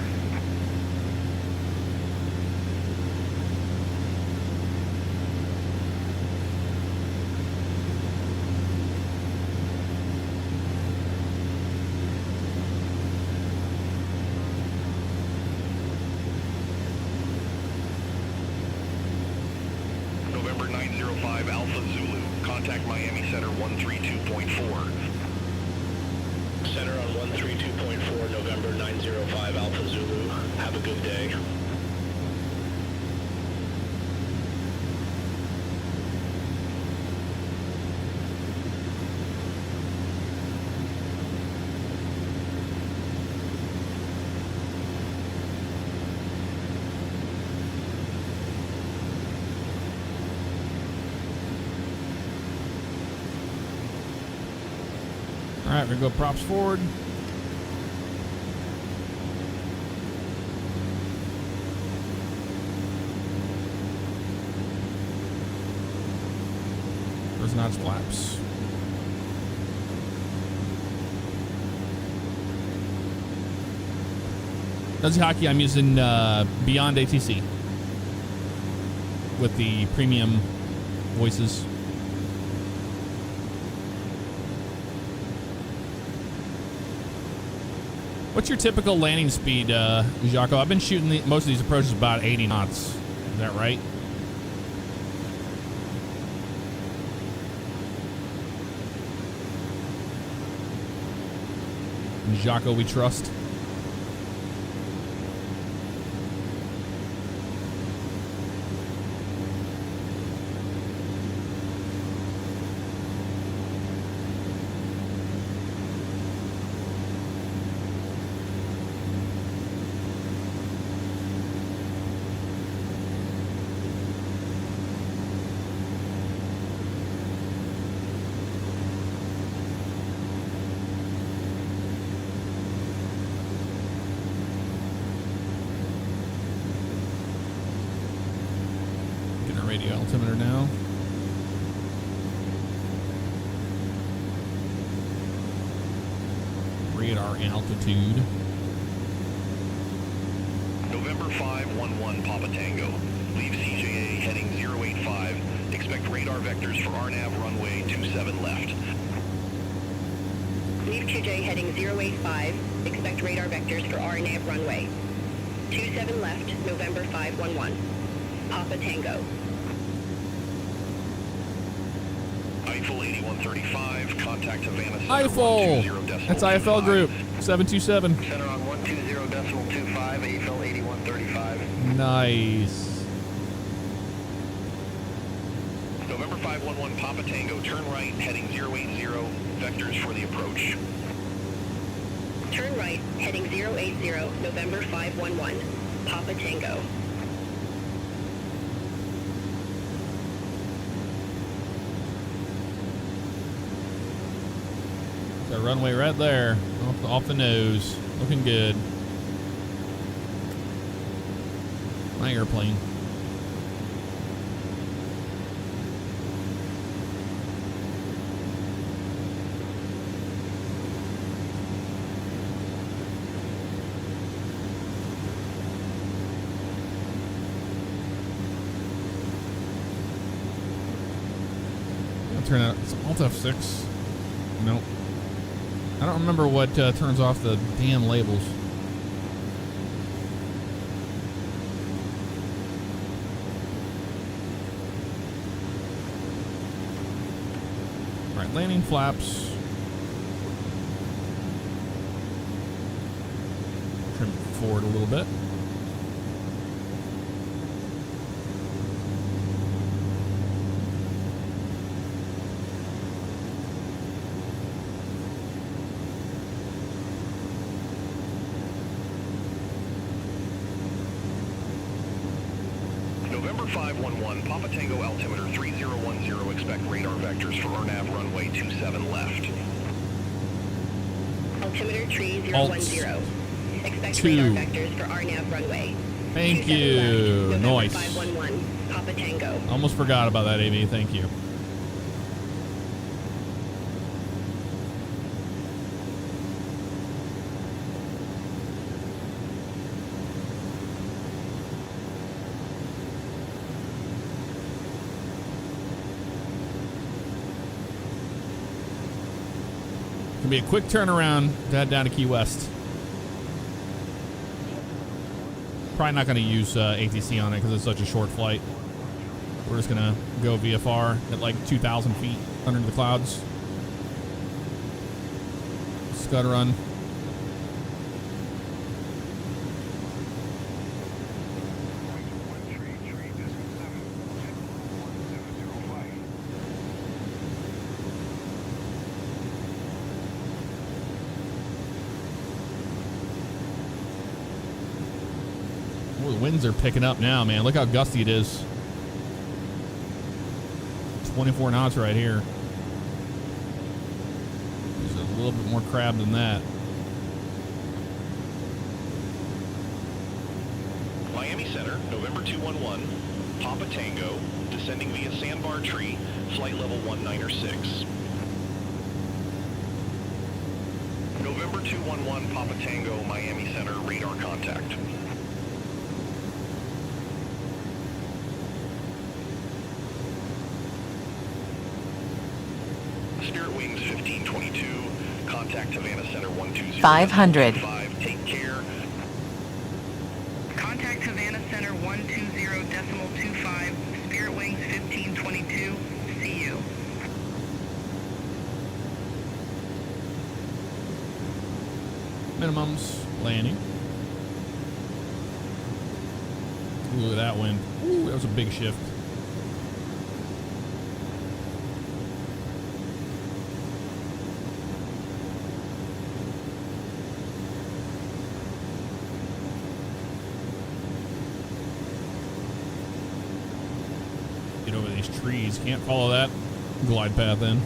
November 905 Alpha Zulu, contact Miami Center 132.4. Center on 132.4, November 905 Alpha Zulu. Have a good day. All right, we're going to go props forward. There's notch flaps. Duzzy Hockey, I'm using Beyond ATC with the premium voices. What's your typical landing speed, Jaco? I've been shooting most of these approaches about 80 knots. Is that right? Jaco, we trust. Radio altimeter now. Radar altitude. November 511 Papa Tango. Leave CJA heading 085. Expect radar vectors for RNAV runway 27 left. Leave QJ heading 085. Expect radar vectors for RNAV runway 27 left, November 511. Papa Tango. Eiffel 8135, contact Havana Center Eiffel! 120.25. That's IFL group, 727. Center on 120.25, Eiffel 8135. Nice. November 511 Papa Tango, turn right, heading 080, vectors for the approach. Turn right, heading 080, November 511. Papa Tango. The runway right there, off the nose, looking good. My airplane. I'll turn out. It's Alt F6. Nope. I don't remember what turns off the damn labels. All right, landing flaps. Trim it forward a little bit. 511, Papa Tango altimeter 3010, expect radar vectors for RNAV runway 27 left. Altimeter tree Alt 010. Expect 2. radar vectors for RNAV runway. Thank 27 you. left, November Nice. 511, Papa Tango. Almost forgot about that, Amy. Thank you. Gonna be a quick turnaround to head down to Key West. Probably not gonna use ATC on it because it's such a short flight. We're just gonna go VFR at like 2,000 feet under the clouds. Scud run. Oh, the winds are picking up now, man. Look how gusty it is. 24 knots right here. There's a little bit more crab than that. Miami Center, November 211, Papa Tango, descending via Sandbar Tree, flight level 196. November 211, Papa Tango, Miami Center, radar contact. Spirit Wings 1522, contact Havana Center 120. 500. Take care. Contact Havana Center 120.25, Spirit Wings 1522, see you. Minimums landing. Ooh, look at that wind. Ooh, that was a big shift. Get over these trees. Can't follow that glide path in.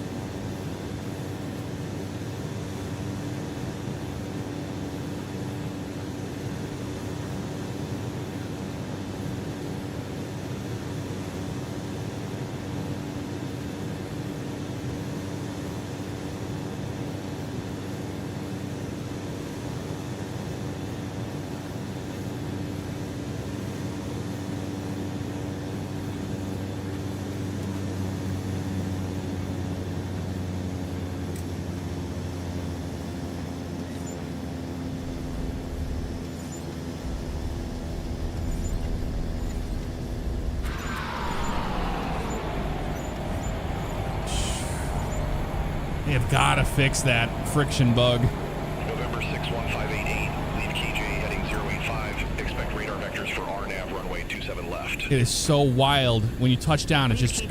They have got to fix that friction bug. November 61588, leave KJ heading 085. Expect radar vectors for RNAV runway 27 left. It is so wild. When you touch down, it just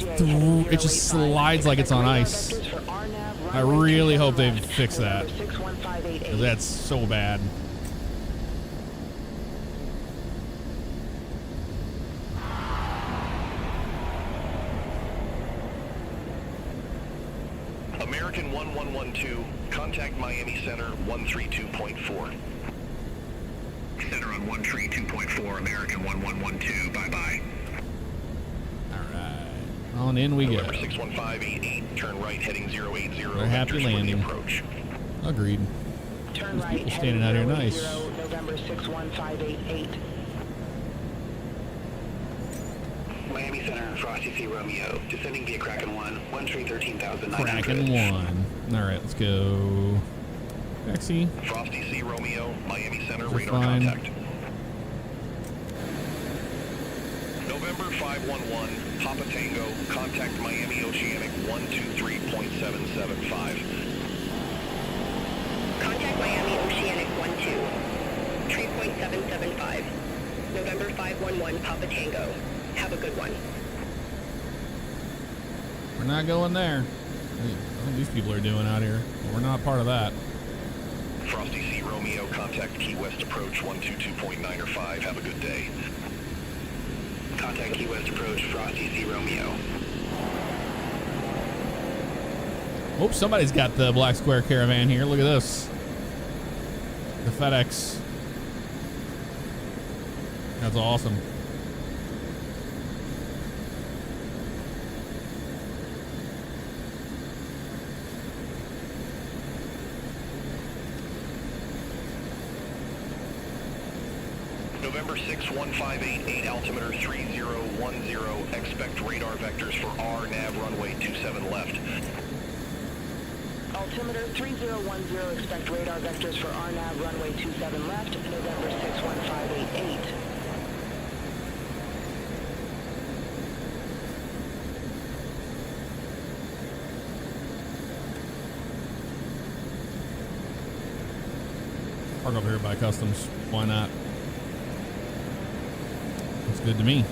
slides like it's on ice. I really hope they fix that. 'Cause that's so bad. American 1112, contact Miami Center 132.4. Center on 132.4, American 1112, bye-bye. Alright. On in we go. November 61588, turn right heading 080. We're happy vectors for the landing. approach. Agreed. Turn There's right, people standing out here nice. 080, November 61588. Miami Center, Frosty C. Romeo, descending via Kraken 1, 13,900. Kraken 1. Alright, let's go. Taxi. Frosty C. Romeo, Miami Center, They're radar fine. contact. November 511, Papa Tango, contact Miami Oceanic 123.775. Contact Miami Oceanic 12, 3.775. November 511, Papa Tango. Have a good one. We're not going there. What these people are doing out here. We're not part of that. Frosty C. Romeo, contact Key West approach 122.9 or 5. Have a good day. Contact Key West approach, Frosty Z Romeo. Oh, somebody's got the Black Square Caravan here. Look at this. The FedEx. That's awesome. November 6, 1588, altimeter 3010. Expect radar vectors for R, nav runway 27 left. Altimeter 3010, expect radar vectors for RNAV runway 27 left, November 61588. Park over here by customs. Why not? Looks good to me.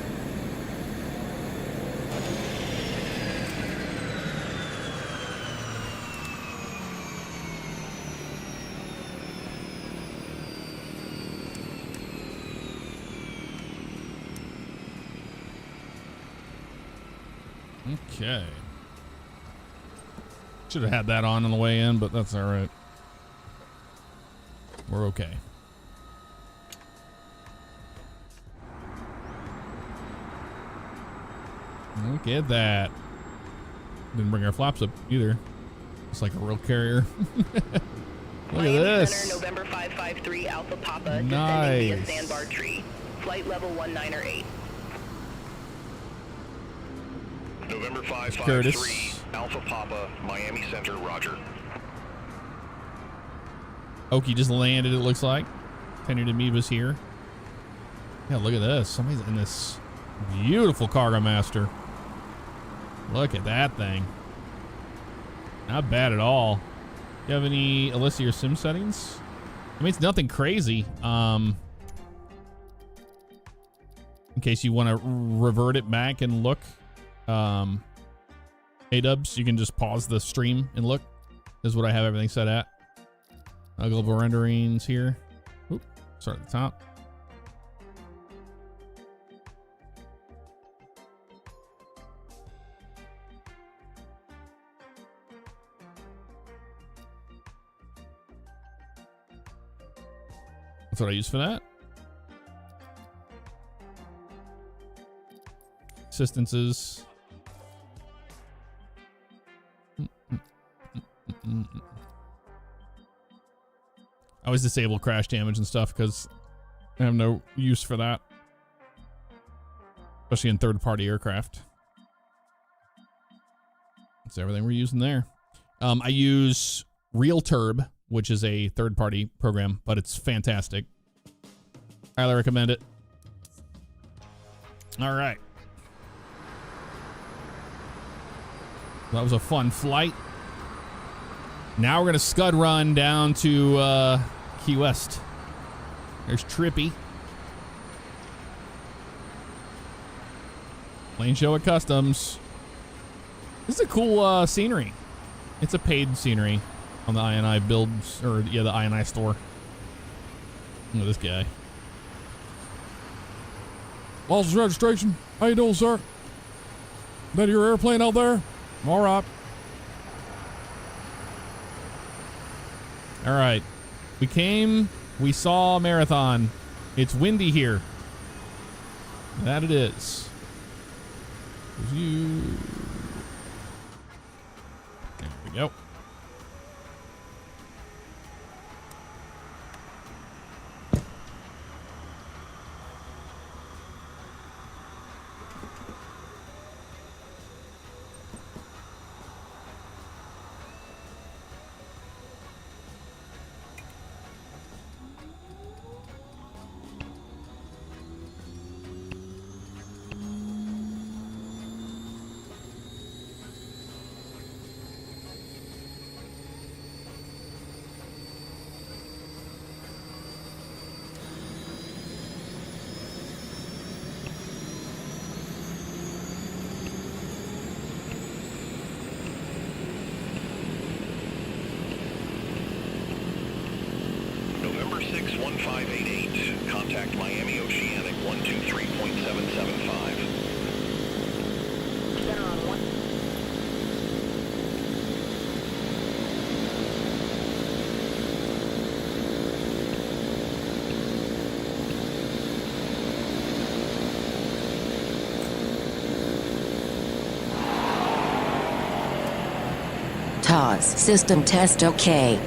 Okay. Should have had that on the way in, but that's all right. We're okay. Look at that. Didn't bring our flaps up either. It's like a real carrier. Look at this. Center, November 553, Alpha Papa, Nice. descending via Sandbar Tree. Flight level 198. November Curtis. 553, Alpha Papa, Miami Center, roger. Okie just landed, it looks like. Tenured Amoeba's here. Yeah, look at this. Somebody's in this beautiful Cargo Master. Look at that thing. Not bad at all. You have any Alyssa or sim settings? I mean, it's nothing crazy. In case you want to revert it back and look. A-dubs, you can just pause the stream and look. This is what I have everything set at. Global renderings here. Oop, start at the top. That's what I use for that. Assistances. I always disable crash damage and stuff because I have no use for that. Especially in third-party aircraft. That's everything we're using there. I use RealTurb, which is a third-party program, but it's fantastic. Highly recommend it. All right. That was a fun flight. Now we're going to scud run down to Key West. There's Trippy. Lane show at Customs. This is a cool scenery. It's a paid scenery on the INI builds, or yeah, the INI store. Look at this guy. License registration. How you doing, sir? That your airplane out there? All right. All right. We came, we saw Marathon. It's windy here. That it is. There's you. There we go. November 6, 1588, contact Miami Oceanic 123.775. Plus system test OK.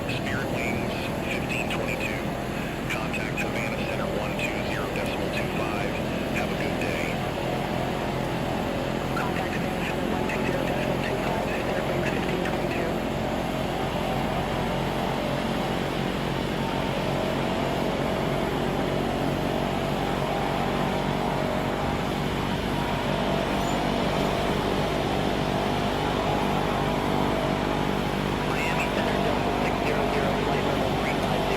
Spirit Wings 1522. Contact Havana Center 120.25. Have a good day. Contact Havana Center 120.25, Spirit Wings 1522. Miami Center Delta 600, flight level 350.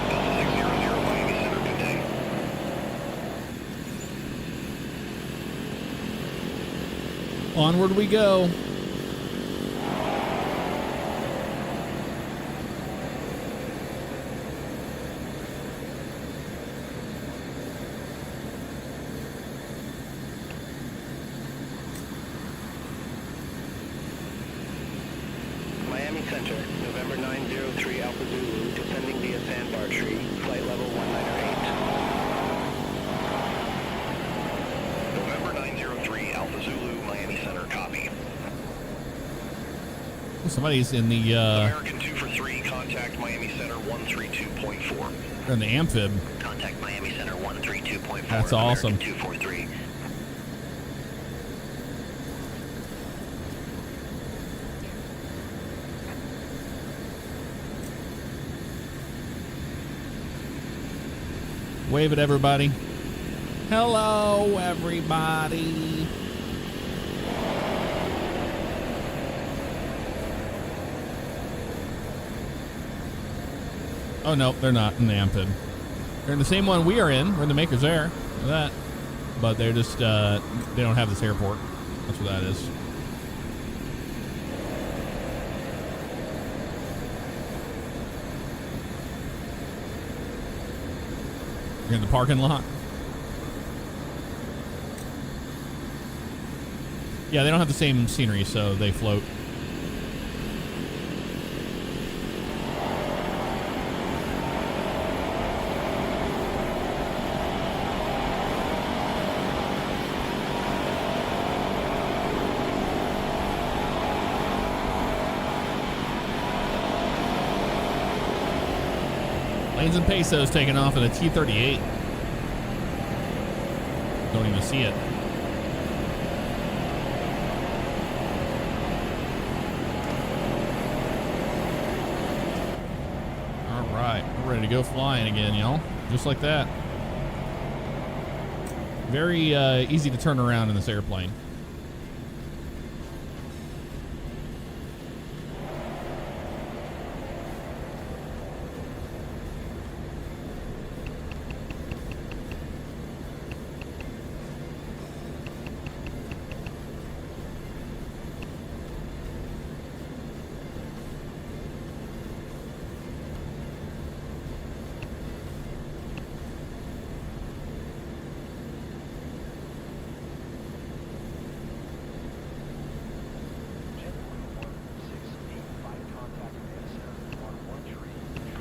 Delta 600, Miami Center, good day. Onward we go. Miami Center, November 903 Alpha Zulu, descending via Sandbar Tree, flight level 198. November 903 Alpha Zulu, Miami Center, copy. Somebody's in the American 2 for 3, contact Miami Center 132.4. in the amphib. Contact Miami Center 132.4. That's awesome. American 243. Wave at everybody. Hello, everybody. Oh, no, they're not in the amphib. They're in the same one we are in. We're in the Maker's Air. Look at that. But they're just, they don't have this airport. That's what that is. You're in the parking lot. Yeah, they don't have the same scenery, so they float. Lanes and Pesos taking off at a T-38. Don't even see it. All right, we're ready to go flying again, y'all. Just like that. Very easy to turn around in this airplane.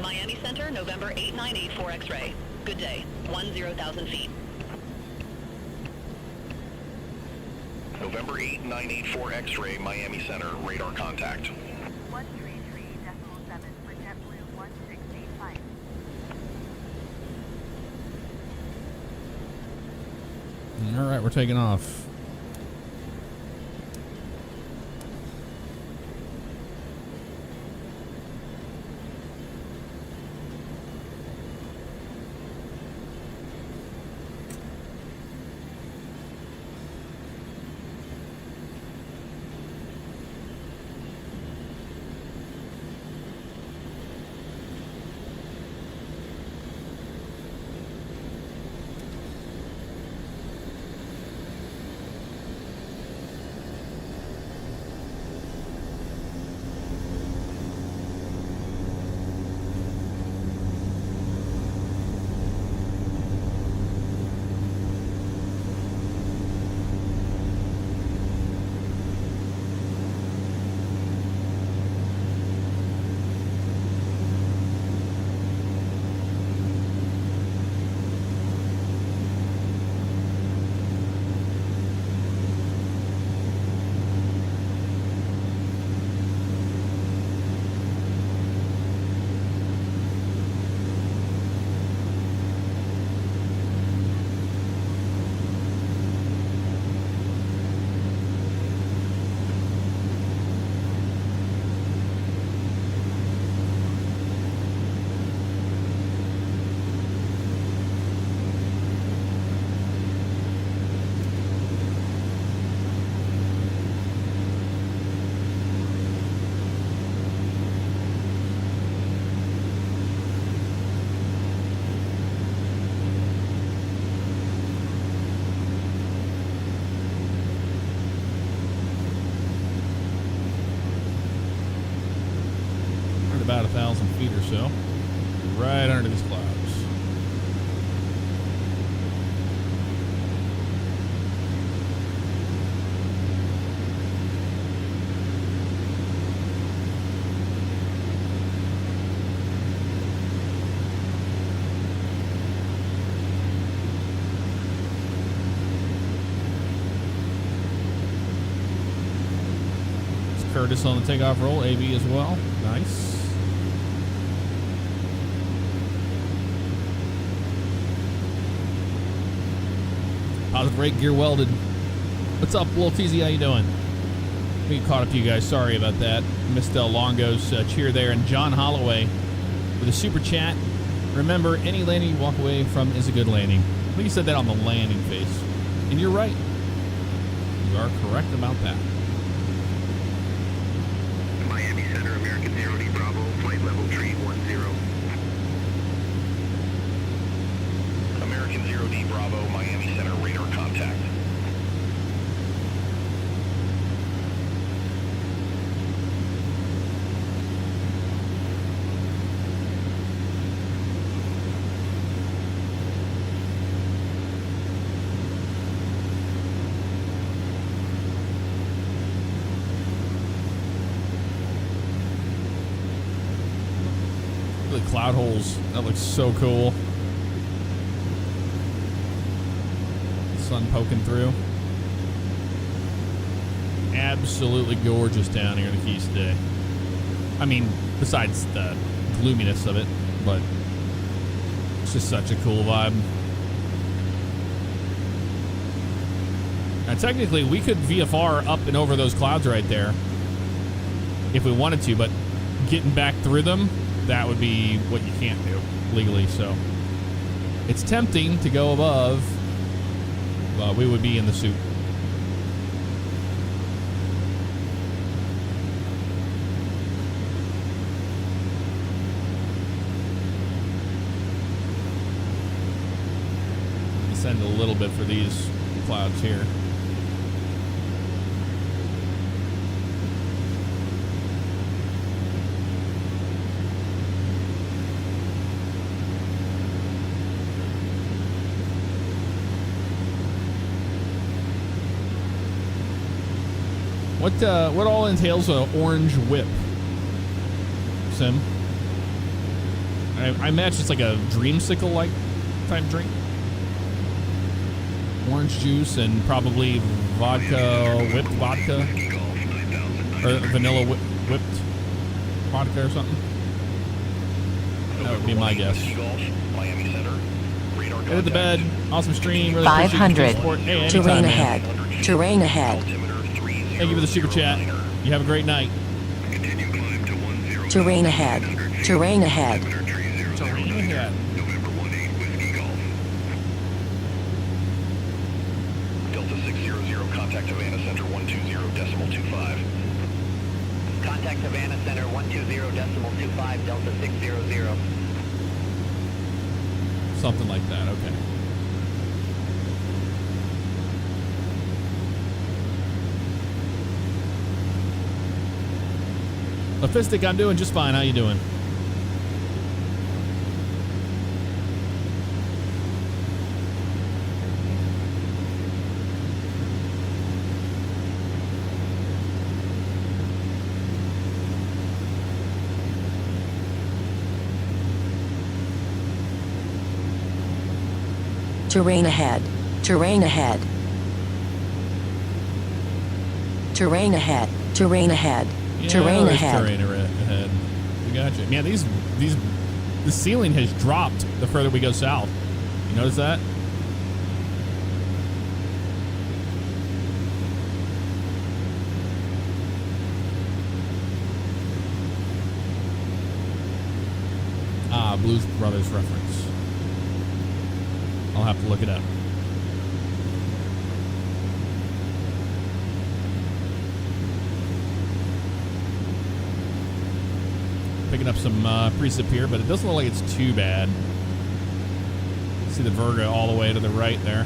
Miami Center, November 8984 X-ray. Good day. 10,000 feet. November 8984 X-ray, Miami Center, radar contact. 133.7 for JetBlue 1685. All right, we're taking off. about 1,000 feet or so. Right under these clouds. Curtis on the takeoff roll, AB as well. Nice. Positive rate, gear welded. What's up, Little TZ? How you doing? We caught up to you guys. Sorry about that. Missed Longo's cheer there. And John Holloway with a super chat. Remember, any landing you walk away from is a good landing. I think you said that on the landing phase. And you're right. You are correct about that. Miami Center, American 0D Bravo, flight level tree 10. American 0D Bravo, Miami Center, radar contact. The cloud holes, that looks so cool. Sun poking through. Absolutely gorgeous down here in the Keys today. I mean, besides the gloominess of it, but it's just such a cool vibe. Now, technically, we could VFR up and over those clouds right there if we wanted to, but getting back through them, that would be what you can't do legally. So it's tempting to go above, but we would be in the soup. Send a little bit for these clouds here. What all entails an orange whip, Sim? I imagine it's like a dreamsicle-like type drink. Orange juice and probably vodka, whipped vodka, or vanilla whipped vodka or something. That would be my guess. Head to the bed. Awesome stream. Really 500. Hey, Terrain man. ahead. Terrain ahead. Thank you for the super chat. You have a great night. Terrain ahead. Terrain ahead. Terrain ahead. Delta 600, contact Havana Center 120.25. Contact Havana Center 120.25, Delta 600. Something like that, okay. Lophistic, I'm doing just fine. How you doing? Terrain ahead. Terrain ahead. Terrain ahead. Terrain ahead. Yeah, Terrain there's ahead. Terrain ahead. We got you. Man, the ceiling has dropped the further we go south. You notice that? Ah, Blues Brothers reference. I'll have to look it up. Picking up some precip here, but it doesn't look like it's too bad. See the Virga all the way to the right there.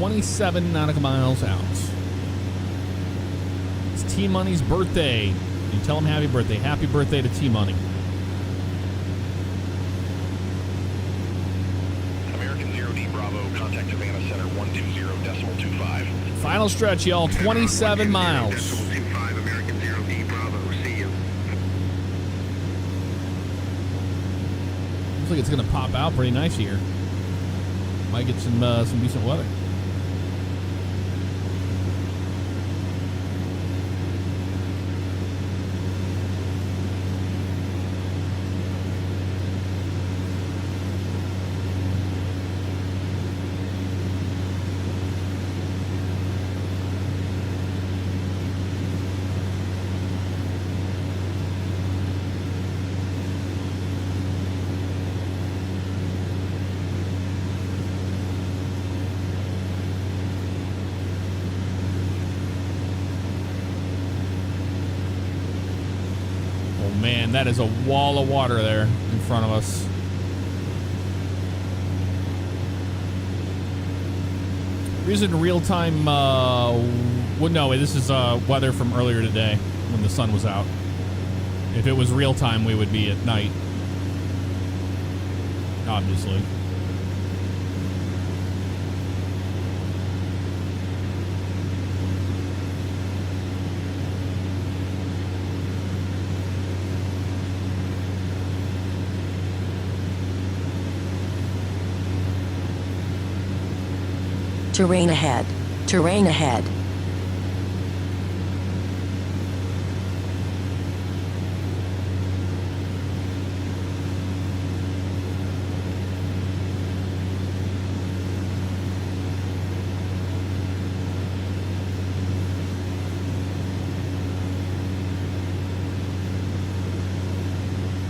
27 nautical miles out. It's T-Money's birthday. You tell him happy birthday. Happy birthday to T-Money. American 0D Bravo, contact Havana Center 120.25. Final stretch, y'all. 27 miles. 25 American 0D Bravo. See you. Looks like it's going to pop out pretty nice here. Might get some decent weather. Man, that is a wall of water there in front of us. Reason real time, well, no, this is weather from earlier today when the sun was out. If it was real time, we would be at night. Obviously. Terrain ahead. Terrain ahead.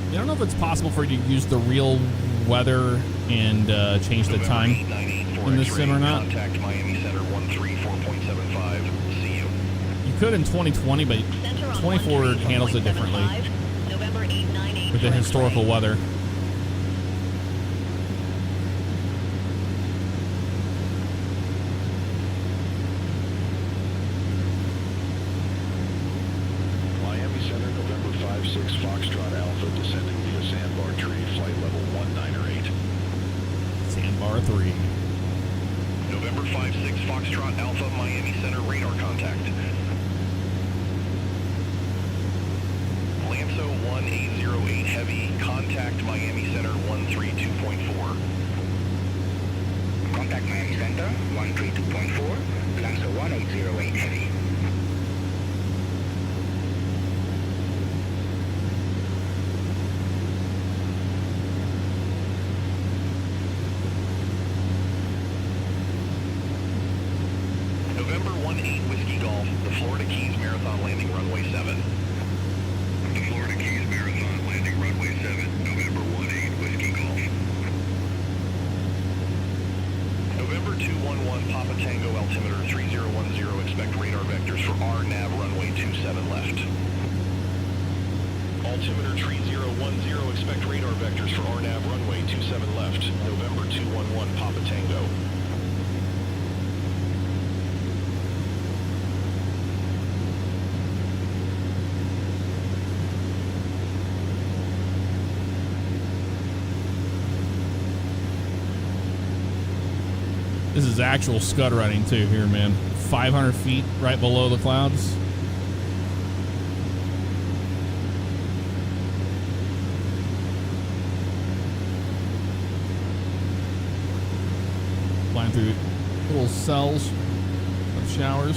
I don't know if it's possible for you to use the real weather and change the time in this sim or not. Contact Miami Center 134.75. See you. You could in 2020, but 24 handles it differently with the historical weather. Miami Center, November 56 Foxtrot Alpha, descending via Sandbar Tree, flight level 198. Sandbar 3. November 56 Foxtrot Alpha, Miami Center, radar contact. Lanso 1808 Heavy, contact Miami Center 132.4. Contact Miami Center 132.4, Lancer 1808 Heavy. November 18 Whiskey Golf, the Florida Keys Marathon landing runway 7. The Florida Keys Marathon landing runway 7, November 18 Whiskey Golf. November 211 Papa Tango, altimeter 3010, expect radar vectors for RNAV runway 27 left. Altimeter 3010, expect radar vectors for RNAV runway 27 left. November 211 Papa Tango. This is actual Scud running too here, man. 500 feet right below the clouds. Flying through little cells of showers.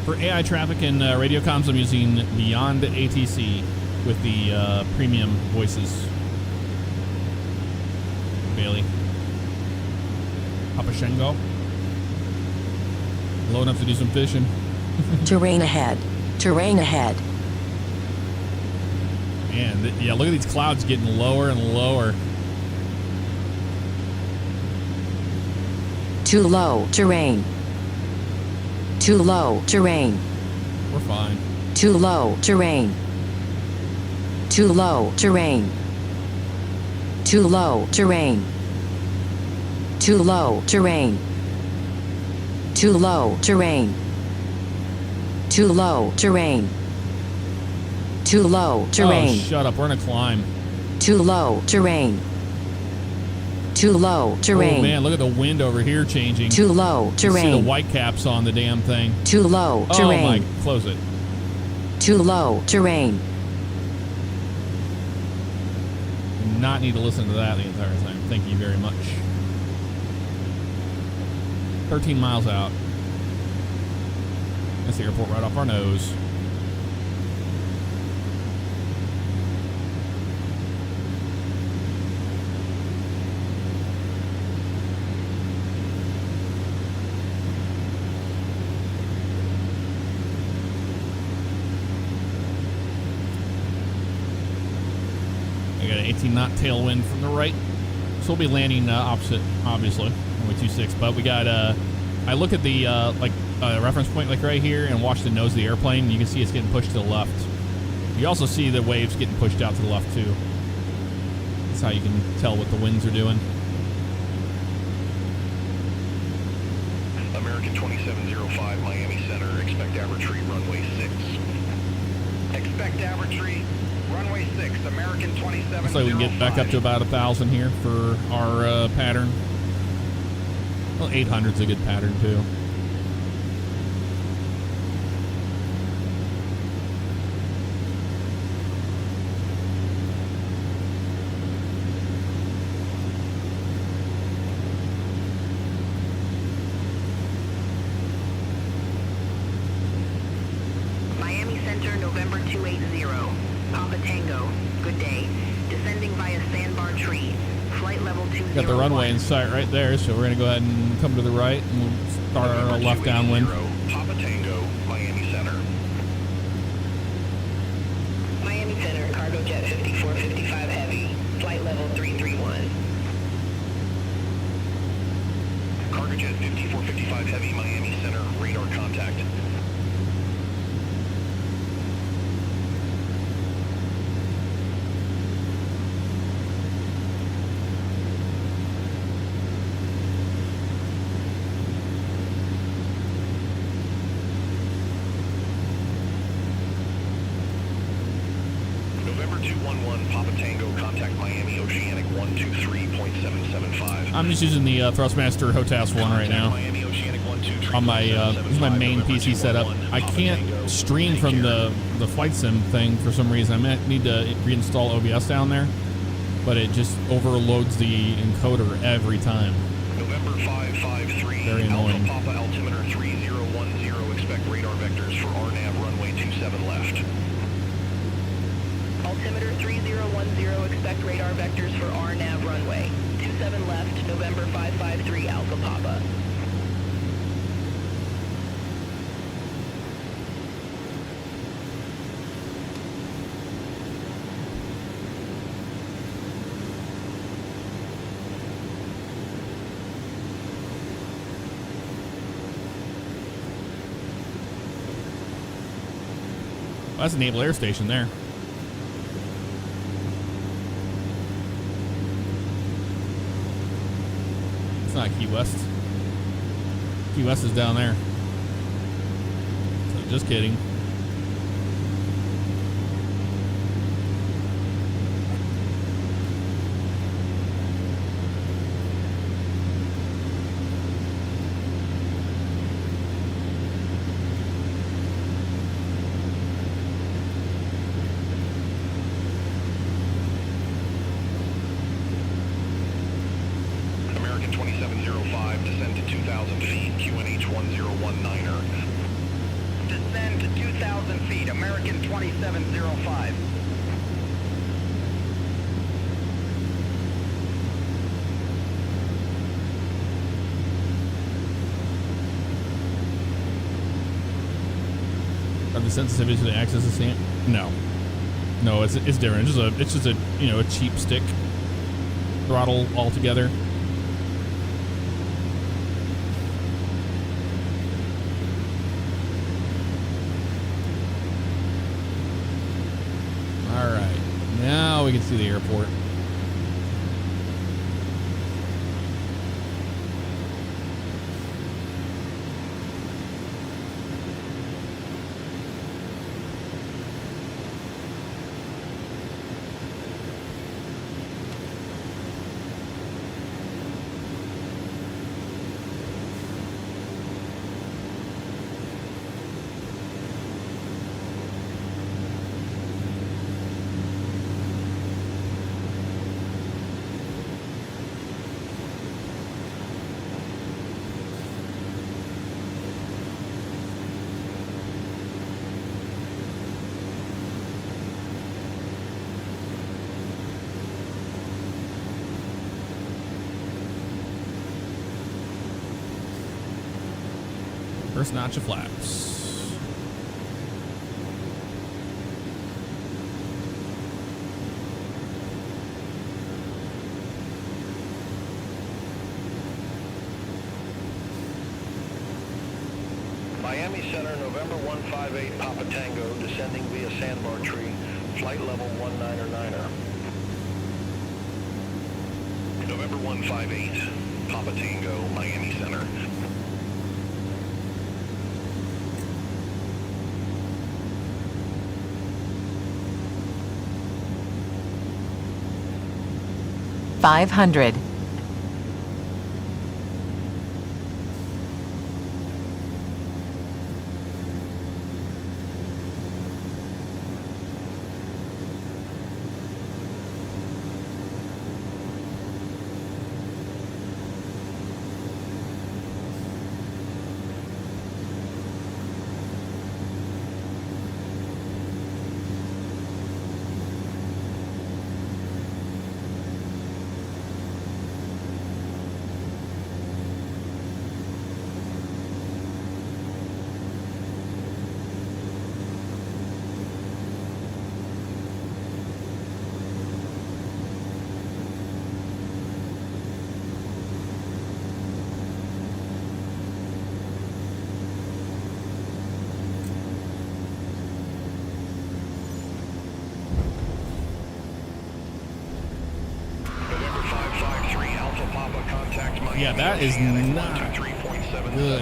For AI traffic and radio comms, I'm using Beyond ATC with the premium voices. Bailey. Papa Shengo. Low enough to do some fishing. Terrain ahead. Terrain ahead. Man, yeah, look at these clouds getting lower and lower. Too low terrain. Too low terrain. We're fine. Too low terrain. Too low terrain. Too low terrain. Too low terrain. Too low terrain. Too low terrain. Too low terrain. Oh, shut up. We're gonna climb. Too low terrain. Too low terrain. Oh man, look at the wind over here changing. Too low You see the terrain. white caps on the damn thing. Too low Oh terrain. my, close it. Too low terrain. Do not need to listen to that the entire time. Thank you very much. 13 miles out. That's the airport right off our nose. I got an 18 knot tailwind from the right. So we'll be landing opposite, obviously, runway 26. But we got, I look at the, reference point like right here and watch the nose of the airplane. You can see it's getting pushed to the left. You also see the waves getting pushed out to the left too. That's how you can tell what the winds are doing. American 2705, Miami Center. Expect average rate runway 6. Expect average rate, runway 6, American 2705. Looks like we can get back up to about 1,000 here for our pattern. Well, 800's a good pattern too. Miami Center, November 280. Papa Tango, good day. Descending via Sandbar Tree. Flight level 201. Got the runway in sight right there, so we're going to go ahead and come to the right and we'll start our November left downwind. 280, Papa Tango, Miami Center. Miami Center, cargo jet 5455 heavy. Flight level 331. Cargo jet 5455 heavy, Miami Center. Radar contact. November 211, Papa Tango, contact Miami Oceanic 123.775. I'm just using the Thrustmaster HOTAS one right now. Miami Oceanic 123.775. On my this is my main November PC setup. 211, I Papa can't Tango. stream Take from care. the flight sim thing for some reason. I might need to reinstall OBS down there, but it just overloads the encoder every time. November 553, Very annoying. Alpha Papa altimeter 3010, expect radar vectors for RNAV runway 27 left. Altimeter 3010, expect radar vectors for RNAV runway. 27 left, November 553, Alpha Papa. Well, that's a Naval Air Station there. It's not Key West. Key West is down there. So just kidding. American 2705, descend to 2,000 feet, QNH 1019er. Descend to 2,000 feet, American 2705. Are the sensitivities to the axis the same? No. No, it's different. It's just a a cheap stick throttle altogether. we can see the airport. First notch of flaps. Miami Center, November 158, Papa Tango, descending via Sandbar Tree, flight level 199er. November 158, Papa Tango, Miami Center. $500. Yeah, that is not good.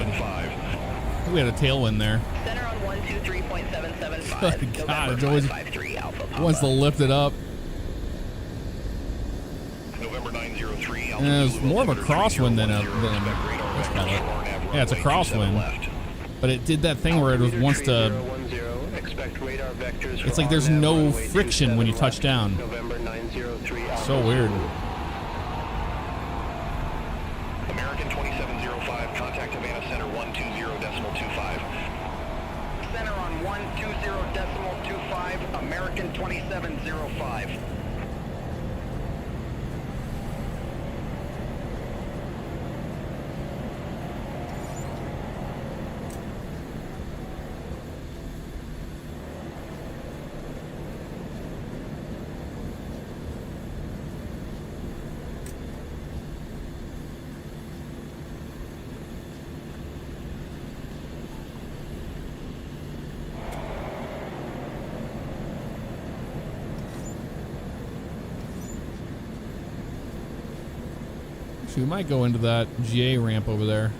We had a tailwind there. Center on 123.775. Good God, it's November always 553 Alpha Papa. wants to lift it up. November 903, And it was more of a crosswind than a let's call it. Yeah, it's a crosswind. But it did that thing where it was wants to. It's like there's no friction when you touch down. So weird. American 2705, contact Havana Center 120.25. Center on 120.25, American 2705. We might go into that GA ramp over there.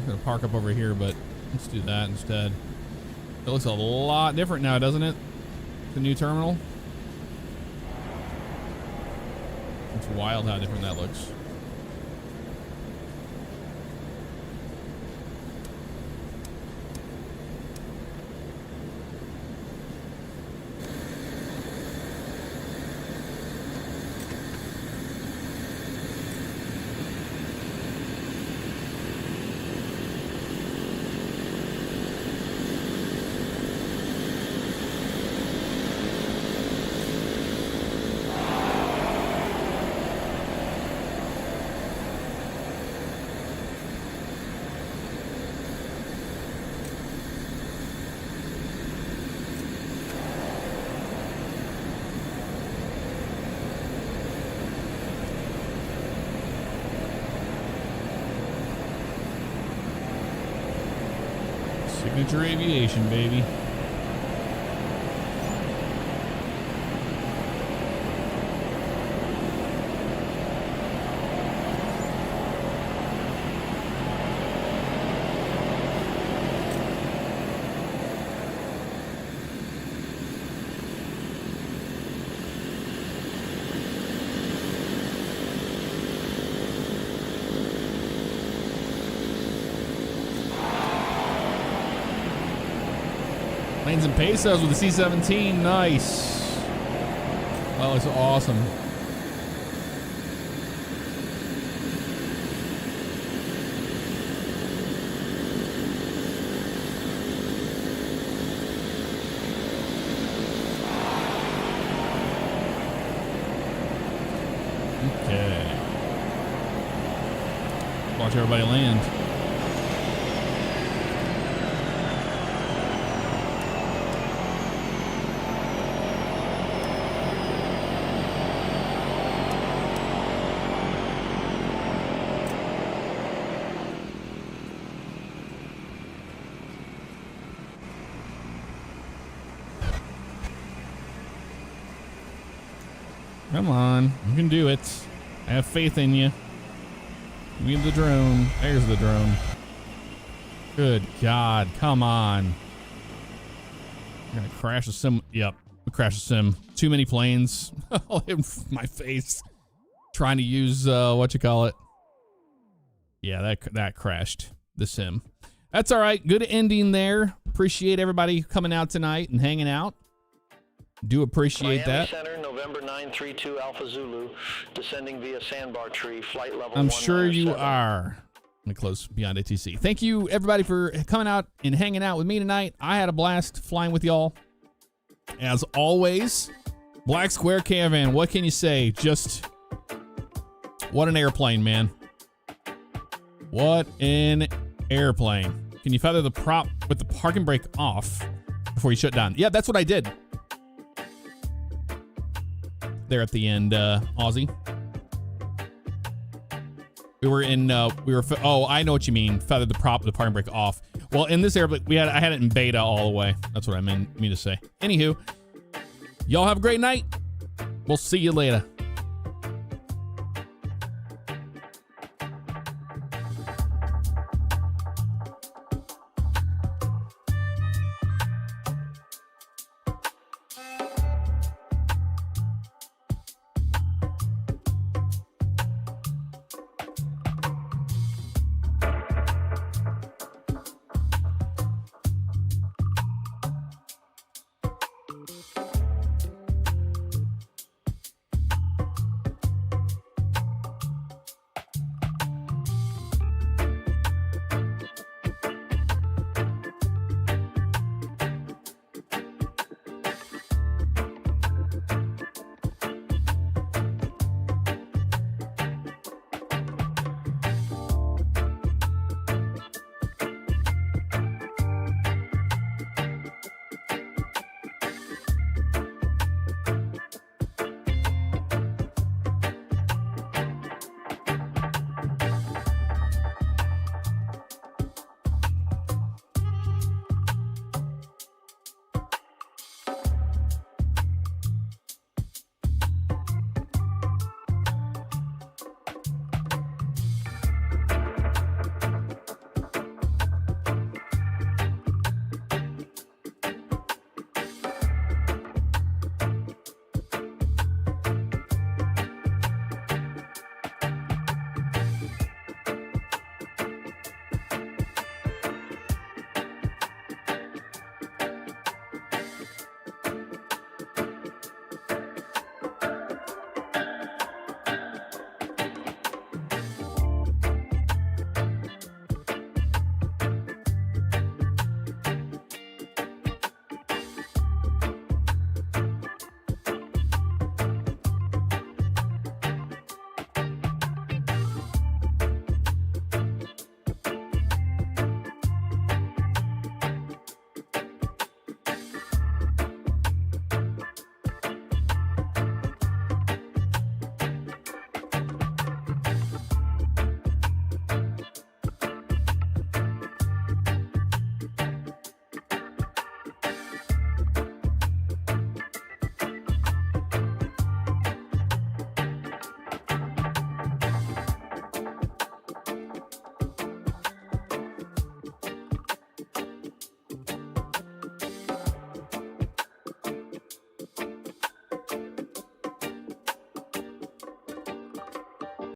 I'm gonna park up over here, but let's do that instead. It looks a lot different now, doesn't it? The new terminal. It's wild how different that looks. Signature Aviation, baby. Lanes and pesos with the C-17. Nice. That looks awesome. Okay. Watch everybody land. Come on, you can do it. I have faith in you. Give me the drone. There's the drone. Good God, come on. I'm gonna crash a sim. Yep, crash a sim. Too many planes all in my face. Trying to use what you call it. Yeah, that crashed the sim. That's all right. Good ending there. Appreciate everybody coming out tonight and hanging out. Do appreciate Miami that. Center, November 932 Alpha Zulu, descending via Sandbar Tree, flight level I'm sure you 197. are. Let me close Beyond ATC. Thank you, everybody, for coming out and hanging out with me tonight. I had a blast flying with y'all. As always, Black Square Caravan, what can you say? Just, what an airplane, man. What an airplane. Can you feather the prop with the parking brake off before you shut down? Yeah, that's what I did. There at the end, Aussie. We were in, oh, I know what you mean. Feathered the prop with the parking brake off. Well, in this airplane, I had it in beta all the way. That's what I mean to say. Anywho, y'all have a great night. We'll see you later.